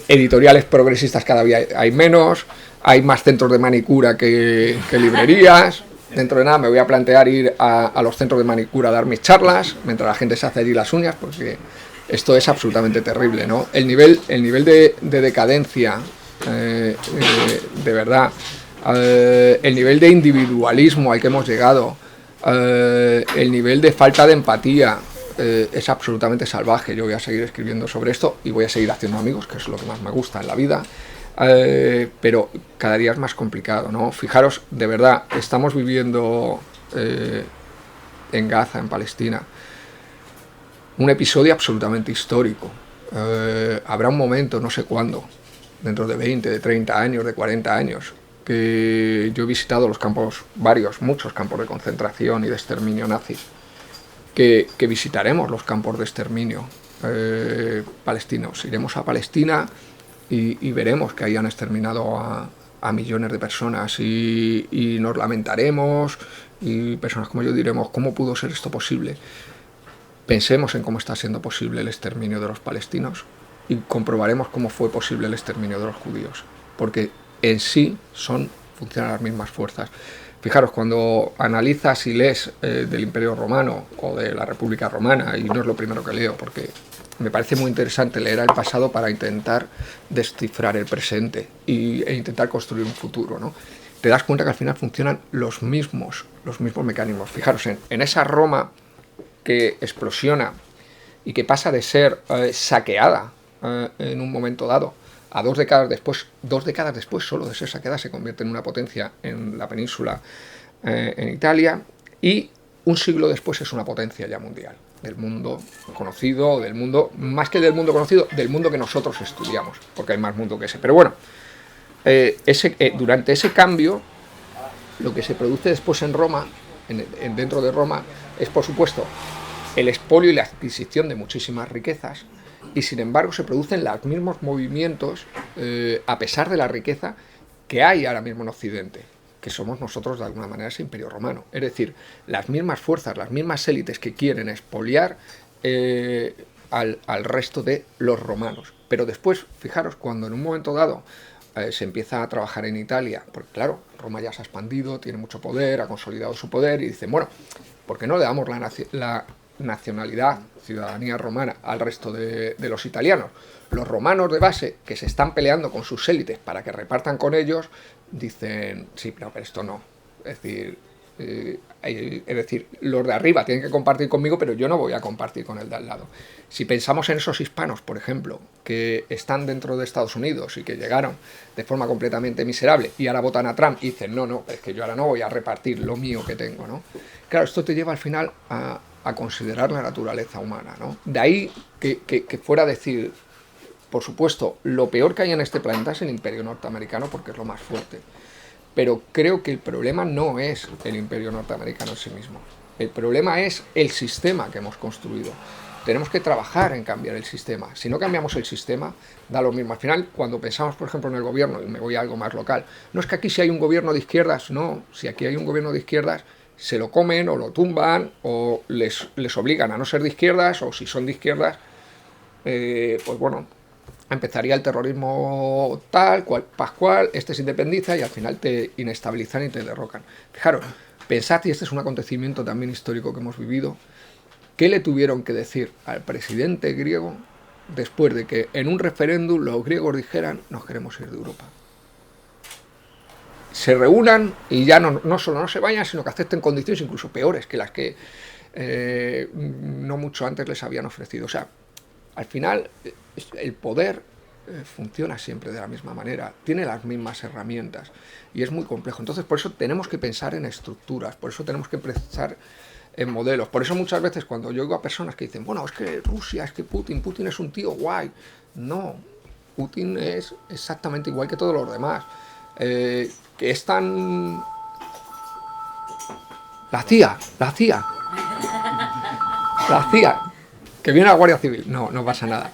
editoriales progresistas cada día hay menos, hay más centros de manicura que librerías. Dentro de nada me voy a plantear ir a los centros de manicura a dar mis charlas, mientras la gente se hace allí las uñas, porque esto es absolutamente terrible, ¿no? El nivel de decadencia, de verdad, el nivel de individualismo al que hemos llegado, el nivel de falta de empatía, es absolutamente salvaje. Yo voy a seguir escribiendo sobre esto y voy a seguir haciendo amigos, que es lo que más me gusta en la vida, pero cada día es más complicado, ¿no? Fijaros, de verdad, estamos viviendo en Gaza, en Palestina, un episodio absolutamente histórico. Habrá un momento, no sé cuándo, dentro de 20, de 30 años, de 40 años, que yo he visitado los campos, muchos campos de concentración y de exterminio nazis, que visitaremos los campos de exterminio palestinos. Iremos a Palestina y veremos que hayan exterminado a millones de personas y nos lamentaremos, y personas como yo diremos, ¿cómo pudo ser esto posible? Pensemos en cómo está siendo posible el exterminio de los palestinos y comprobaremos cómo fue posible el exterminio de los judíos, porque en sí funcionan las mismas fuerzas. Fijaros, cuando analizas y lees del Imperio Romano o de la República Romana, y no es lo primero que leo, porque me parece muy interesante leer el pasado para intentar descifrar el presente e intentar construir un futuro, ¿no? Te das cuenta que al final funcionan los mismos mecanismos. Fijaros, en esa Roma que explosiona y que pasa de ser saqueada en un momento dado a 2 décadas después solo de ser saqueada se convierte en una potencia en la península, en Italia, y un siglo después es una potencia ya mundial, del mundo conocido, del mundo, más que del mundo conocido, del mundo que nosotros estudiamos, porque hay más mundo que ese. Pero bueno, durante ese cambio, lo que se produce después en Roma, dentro de Roma, es por supuesto el expolio y la adquisición de muchísimas riquezas, y sin embargo se producen los mismos movimientos, a pesar de la riqueza que hay ahora mismo en Occidente, que somos nosotros de alguna manera ese imperio romano. Es decir, las mismas fuerzas, las mismas élites que quieren expoliar al resto de los romanos. Pero después, fijaros, cuando en un momento dado se empieza a trabajar en Italia, porque claro, Roma ya se ha expandido, tiene mucho poder, ha consolidado su poder, y dicen, bueno, ¿por qué no le damos la nacionalidad, ciudadanía romana al resto de los italianos? Los romanos de base, que se están peleando con sus élites para que repartan con ellos, dicen, sí, pero esto no. Es decir, los de arriba tienen que compartir conmigo, pero yo no voy a compartir con el de al lado. Si pensamos en esos hispanos, por ejemplo, que están dentro de Estados Unidos y que llegaron de forma completamente miserable y ahora votan a Trump y dicen, no, es que yo ahora no voy a repartir lo mío que tengo, ¿no? Claro, esto te lleva al final a considerar la naturaleza humana, ¿no? De ahí que fuera a decir, por supuesto, lo peor que hay en este planeta es el imperio norteamericano, porque es lo más fuerte. Pero creo que el problema no es el imperio norteamericano en sí mismo. El problema es el sistema que hemos construido. Tenemos que trabajar en cambiar el sistema. Si no cambiamos el sistema, da lo mismo. Al final, cuando pensamos, por ejemplo, en el gobierno, y me voy a algo más local, no es que aquí si hay un gobierno de izquierdas, no. Si aquí hay un gobierno de izquierdas, se lo comen o lo tumban o les obligan a no ser de izquierdas, o si son de izquierdas, pues bueno, empezaría el terrorismo tal, cual, pascual, se independiza y al final te inestabilizan y te derrocan. Fijaros, pensad, y este es un acontecimiento también histórico que hemos vivido, ¿qué le tuvieron que decir al presidente griego después de que en un referéndum los griegos dijeran nos queremos ir de Europa. Se reúnan y ya no solo no se vayan, sino que acepten condiciones incluso peores que las que no mucho antes les habían ofrecido. O sea, al final el poder funciona siempre de la misma manera, tiene las mismas herramientas y es muy complejo. Entonces, por eso tenemos que pensar en estructuras, por eso tenemos que pensar en modelos. Por eso muchas veces cuando yo oigo a personas que dicen, bueno, es que Rusia, es que Putin es un tío guay. No, Putin es exactamente igual que todos los demás. Que es tan... La CIA, que viene la Guardia Civil. No pasa nada.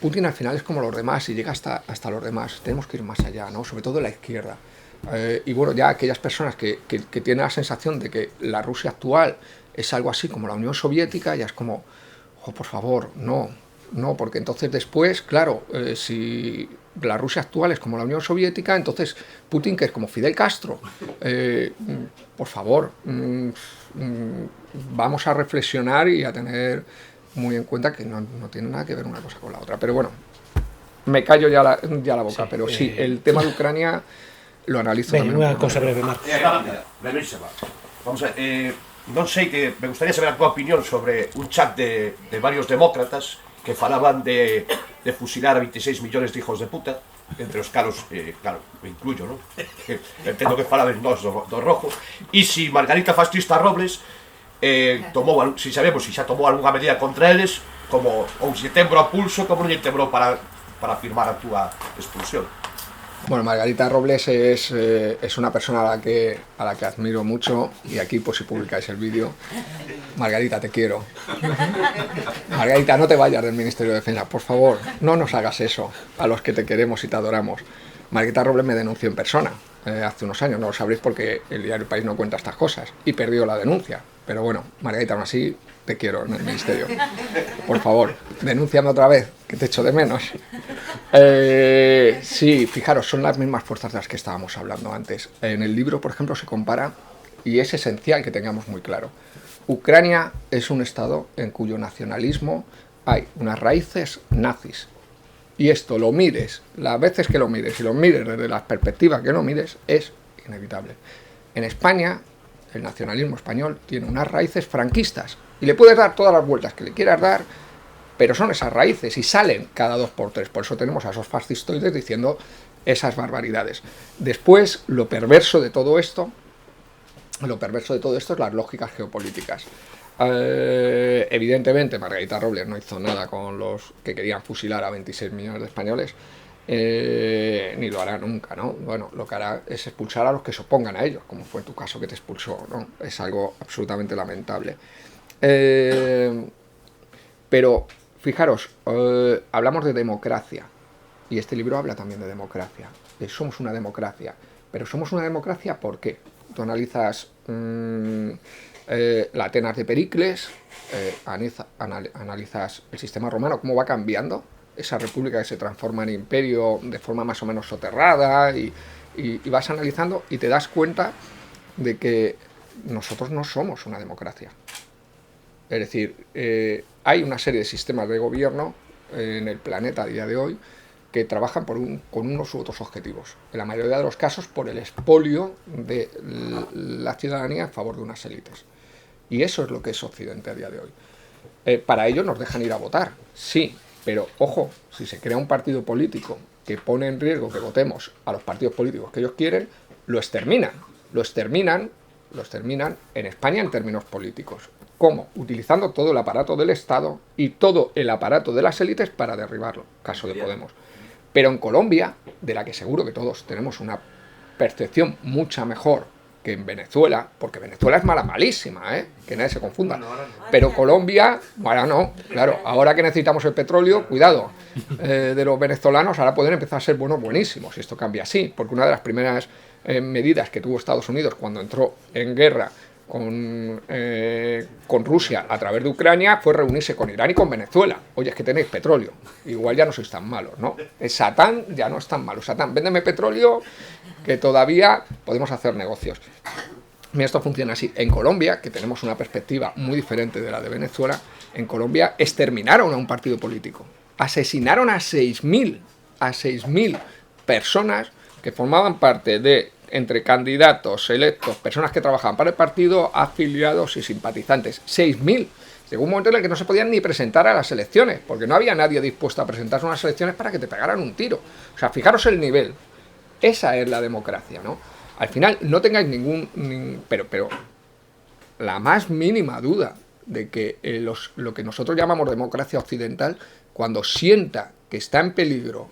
Putin al final es como los demás y llega hasta los demás. Tenemos que ir más allá, ¿no? Sobre todo la izquierda. Y bueno, ya aquellas personas que tienen la sensación de que la Rusia actual es algo así como la Unión Soviética, ya es como, oh, por favor, no, porque entonces después, claro, si la Rusia actual es como la Unión Soviética, entonces Putin, que es como Fidel Castro, por favor, vamos a reflexionar y a tener muy en cuenta que no tiene nada que ver una cosa con la otra. Pero bueno, me callo ya la boca, sí, pero sí, el tema de Ucrania lo analizo también. Unha cosa breve, Marcos. Brevísima. Vamos a ver, non sei que me gustaría saber a tua opinión sobre un chat de varios demócratas que falaban de fusilar a 26 millones de hijos de puta, entre os caros, claro, me incluyo, non? Entendo que falaban nós do rojo. E si Margarita Fascista Robles tomou, si sabemos, si xa tomou algunha medida contra eles, como, ou se tembro a pulso, como non lle tembrou para firmar a túa expulsión. Bueno, Margarita Robles es una persona a la que admiro mucho, y aquí pues si publicáis el vídeo, Margarita, te quiero. Margarita, no te vayas del Ministerio de Defensa, por favor, no nos hagas eso, a los que te queremos y te adoramos. Margarita Robles me denunció en persona hace unos años, no lo sabréis porque el diario El País no cuenta estas cosas, y perdió la denuncia. Pero bueno, Margarita, aún así te quiero en el Ministerio. Por favor, denúnciame otra vez, que te echo de menos. Sí, fijaros, son las mismas fuerzas de las que estábamos hablando antes. En el libro, por ejemplo, se compara, y es esencial que tengamos muy claro, Ucrania es un estado en cuyo nacionalismo hay unas raíces nazis. Y esto lo mires, las veces que lo mires, y lo mires desde las perspectivas que lo mires, es inevitable. En España, el nacionalismo español tiene unas raíces franquistas, y le puedes dar todas las vueltas que le quieras dar, pero son esas raíces, y salen cada 2 por 3, por eso tenemos a esos fascistoides diciendo esas barbaridades. Después, lo perverso de todo esto es las lógicas geopolíticas. Evidentemente Margarita Robles no hizo nada con los que querían fusilar a 26 millones de españoles, ni lo hará nunca, ¿no? Bueno, lo que hará es expulsar a los que se opongan a ellos, como fue en tu caso que te expulsó, ¿no? Es algo absolutamente lamentable. Pero fijaros, hablamos de democracia, y este libro habla también de democracia. Somos una democracia, pero somos una democracia ¿por qué? Tú analizas la Atenas de Pericles, analizas el sistema romano, cómo va cambiando, esa república que se transforma en imperio de forma más o menos soterrada, y vas analizando y te das cuenta de que nosotros no somos una democracia. Es decir, hay una serie de sistemas de gobierno en el planeta a día de hoy que trabajan con unos u otros objetivos. En la mayoría de los casos por el expolio de la ciudadanía en favor de unas élites. Y eso es lo que es Occidente a día de hoy. Para ello nos dejan ir a votar, sí, pero ojo, si se crea un partido político que pone en riesgo que votemos a los partidos políticos que ellos quieren, lo exterminan en España en términos políticos. ¿Cómo? Utilizando todo el aparato del Estado y todo el aparato de las élites para derribarlo, caso de Podemos. Pero en Colombia, de la que seguro que todos tenemos una percepción mucha mejor que en Venezuela, porque Venezuela es malísima, que nadie se confunda. Pero Colombia, ahora no, claro, ahora que necesitamos el petróleo, cuidado, de los venezolanos ahora pueden empezar a ser buenísimos, y esto cambia así, porque una de las primeras medidas que tuvo Estados Unidos cuando entró en guerra con Rusia a través de Ucrania fue reunirse con Irán y con Venezuela. Oye, es que tenéis petróleo, igual ya no sois tan malos, ¿no? Satán ya no es tan malo. Satán, véndeme petróleo que todavía podemos hacer negocios. Y esto funciona así. En Colombia, que tenemos una perspectiva muy diferente de la de Venezuela, en Colombia exterminaron a un partido político. asesinaron a 6.000 personas que formaban parte de, entre candidatos electos, personas que trabajaban para el partido, afiliados y simpatizantes. 6.000. Llegó un momento en el que no se podían ni presentar a las elecciones, porque no había nadie dispuesto a presentarse a unas elecciones para que te pegaran un tiro. O sea, fijaros el nivel. Esa es la democracia, ¿no? Al final, no tengáis pero la más mínima duda de que lo que nosotros llamamos democracia occidental, cuando sienta que está en peligro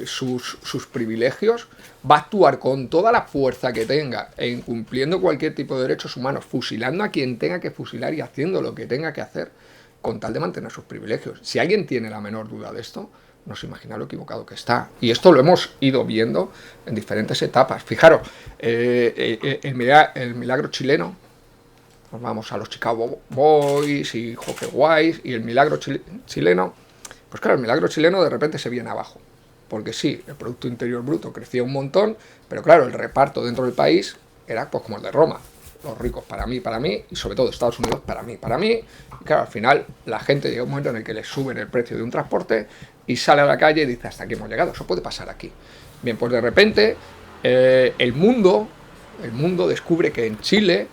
sus privilegios, va a actuar con toda la fuerza que tenga, incumpliendo cualquier tipo de derechos humanos, fusilando a quien tenga que fusilar y haciendo lo que tenga que hacer con tal de mantener sus privilegios. Si alguien tiene la menor duda de esto, no se imagina lo equivocado que está. Y esto lo hemos ido viendo en diferentes etapas. Fijaros, el milagro chileno, nos vamos a los Chicago Boys y Jorge Weiss y el milagro chileno. Pues claro, el milagro chileno de repente se viene abajo, porque sí, el Producto Interior Bruto crecía un montón, pero claro, el reparto dentro del país era pues como el de Roma, los ricos para mí, y sobre todo Estados Unidos para mí, y claro, al final la gente llega a un momento en el que le suben el precio de un transporte y sale a la calle y dice, hasta aquí hemos llegado, eso puede pasar aquí. Bien, pues de repente el mundo descubre que en Chile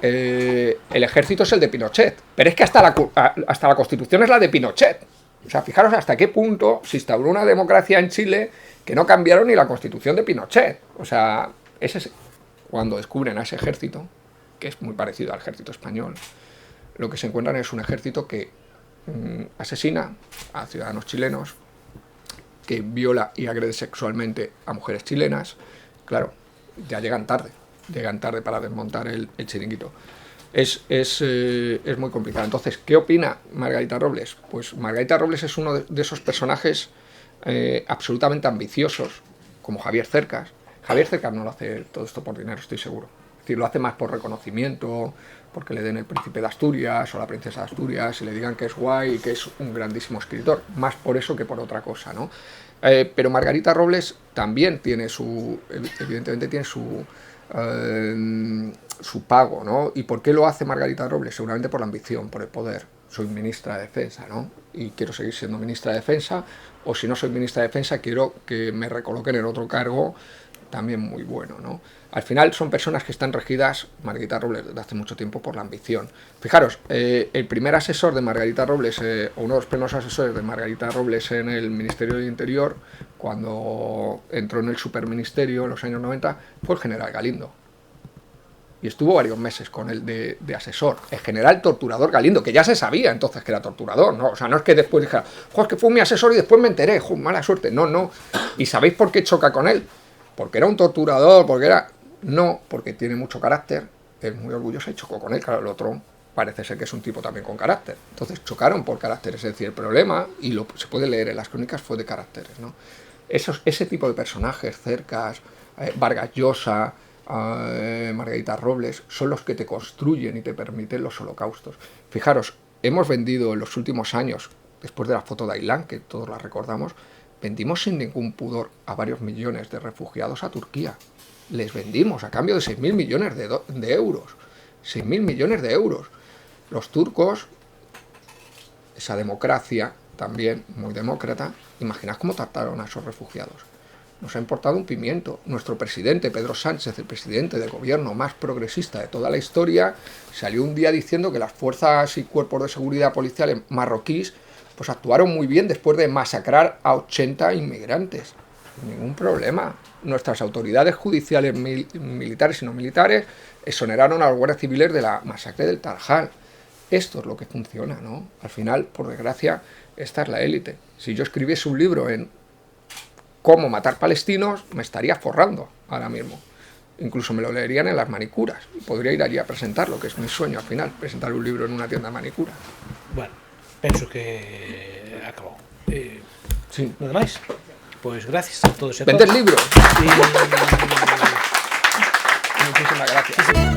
el ejército es el de Pinochet, pero es que hasta la Constitución es la de Pinochet. O sea, fijaros hasta qué punto se instauró una democracia en Chile que no cambiaron ni la Constitución de Pinochet. O sea, cuando descubren a ese ejército, que es muy parecido al ejército español, lo que se encuentran es un ejército que asesina a ciudadanos chilenos, que viola y agrede sexualmente a mujeres chilenas. Claro, ya llegan tarde para desmontar el chiringuito. Es muy complicado. Entonces, ¿qué opina Margarita Robles? Pues Margarita Robles es uno de esos personajes absolutamente ambiciosos, como Javier Cercas. Javier Cercas no lo hace todo esto por dinero, estoy seguro. Es decir, lo hace más por reconocimiento, porque le den el príncipe de Asturias o la princesa de Asturias y le digan que es guay y que es un grandísimo escritor. Más por eso que por otra cosa, ¿no? Pero Margarita Robles también tiene evidentemente tiene su pago, ¿no? ¿Y por qué lo hace Margarita Robles? Seguramente por la ambición, por el poder. Soy ministra de Defensa, ¿no? Y quiero seguir siendo ministra de Defensa, o si no soy ministra de Defensa, quiero que me recoloquen en otro cargo también muy bueno, ¿no? Al final son personas que están regidas, Margarita Robles, desde hace mucho tiempo por la ambición. Fijaros, el primer asesor de Margarita Robles, o uno de los primeros asesores de Margarita Robles en el Ministerio del Interior, cuando entró en el superministerio en los años 90, fue el general Galindo. Y estuvo varios meses con él de asesor. El general torturador Galindo, que ya se sabía entonces que era torturador, ¿no? O sea, no es que después dijera, es que fue mi asesor y después me enteré, mala suerte. No. ¿Y sabéis por qué choca con él? Porque era un torturador, No, porque tiene mucho carácter, es muy orgulloso y chocó con él. Claro, el otro parece ser que es un tipo también con carácter. Entonces chocaron por caracteres. Es decir, el problema, y se puede leer en las crónicas, fue de caracteres, ¿no? Ese tipo de personajes, Cercas, Vargas Llosa, Margarita Robles, son los que te construyen y te permiten los holocaustos. Fijaros, hemos vendido en los últimos años, después de la foto de Aylán, que todos la recordamos, vendimos sin ningún pudor a varios millones de refugiados a Turquía. Les vendimos a cambio de 6.000 millones de euros. 6.000 millones de euros. Los turcos, esa democracia también muy demócrata, imaginad cómo trataron a esos refugiados. Nos ha importado un pimiento. Nuestro presidente, Pedro Sánchez, el presidente del gobierno más progresista de toda la historia, salió un día diciendo que las fuerzas y cuerpos de seguridad policiales marroquíes pues actuaron muy bien después de masacrar a 80 inmigrantes. Ningún problema. Nuestras autoridades judiciales, militares y no militares, exoneraron a los guardias civiles de la masacre del Tarjal. Esto es lo que funciona, ¿no? Al final, por desgracia, esta es la élite. Si yo escribiese un libro en cómo matar palestinos, me estaría forrando ahora mismo. Incluso me lo leerían en las manicuras. Y podría ir allí a presentarlo, que es mi sueño al final, presentar un libro en una tienda de manicura. Bueno, penso que acabou. Sí. Nada máis? Pois gracias a todos e a todas. Vender libros. Muchísimas gracias.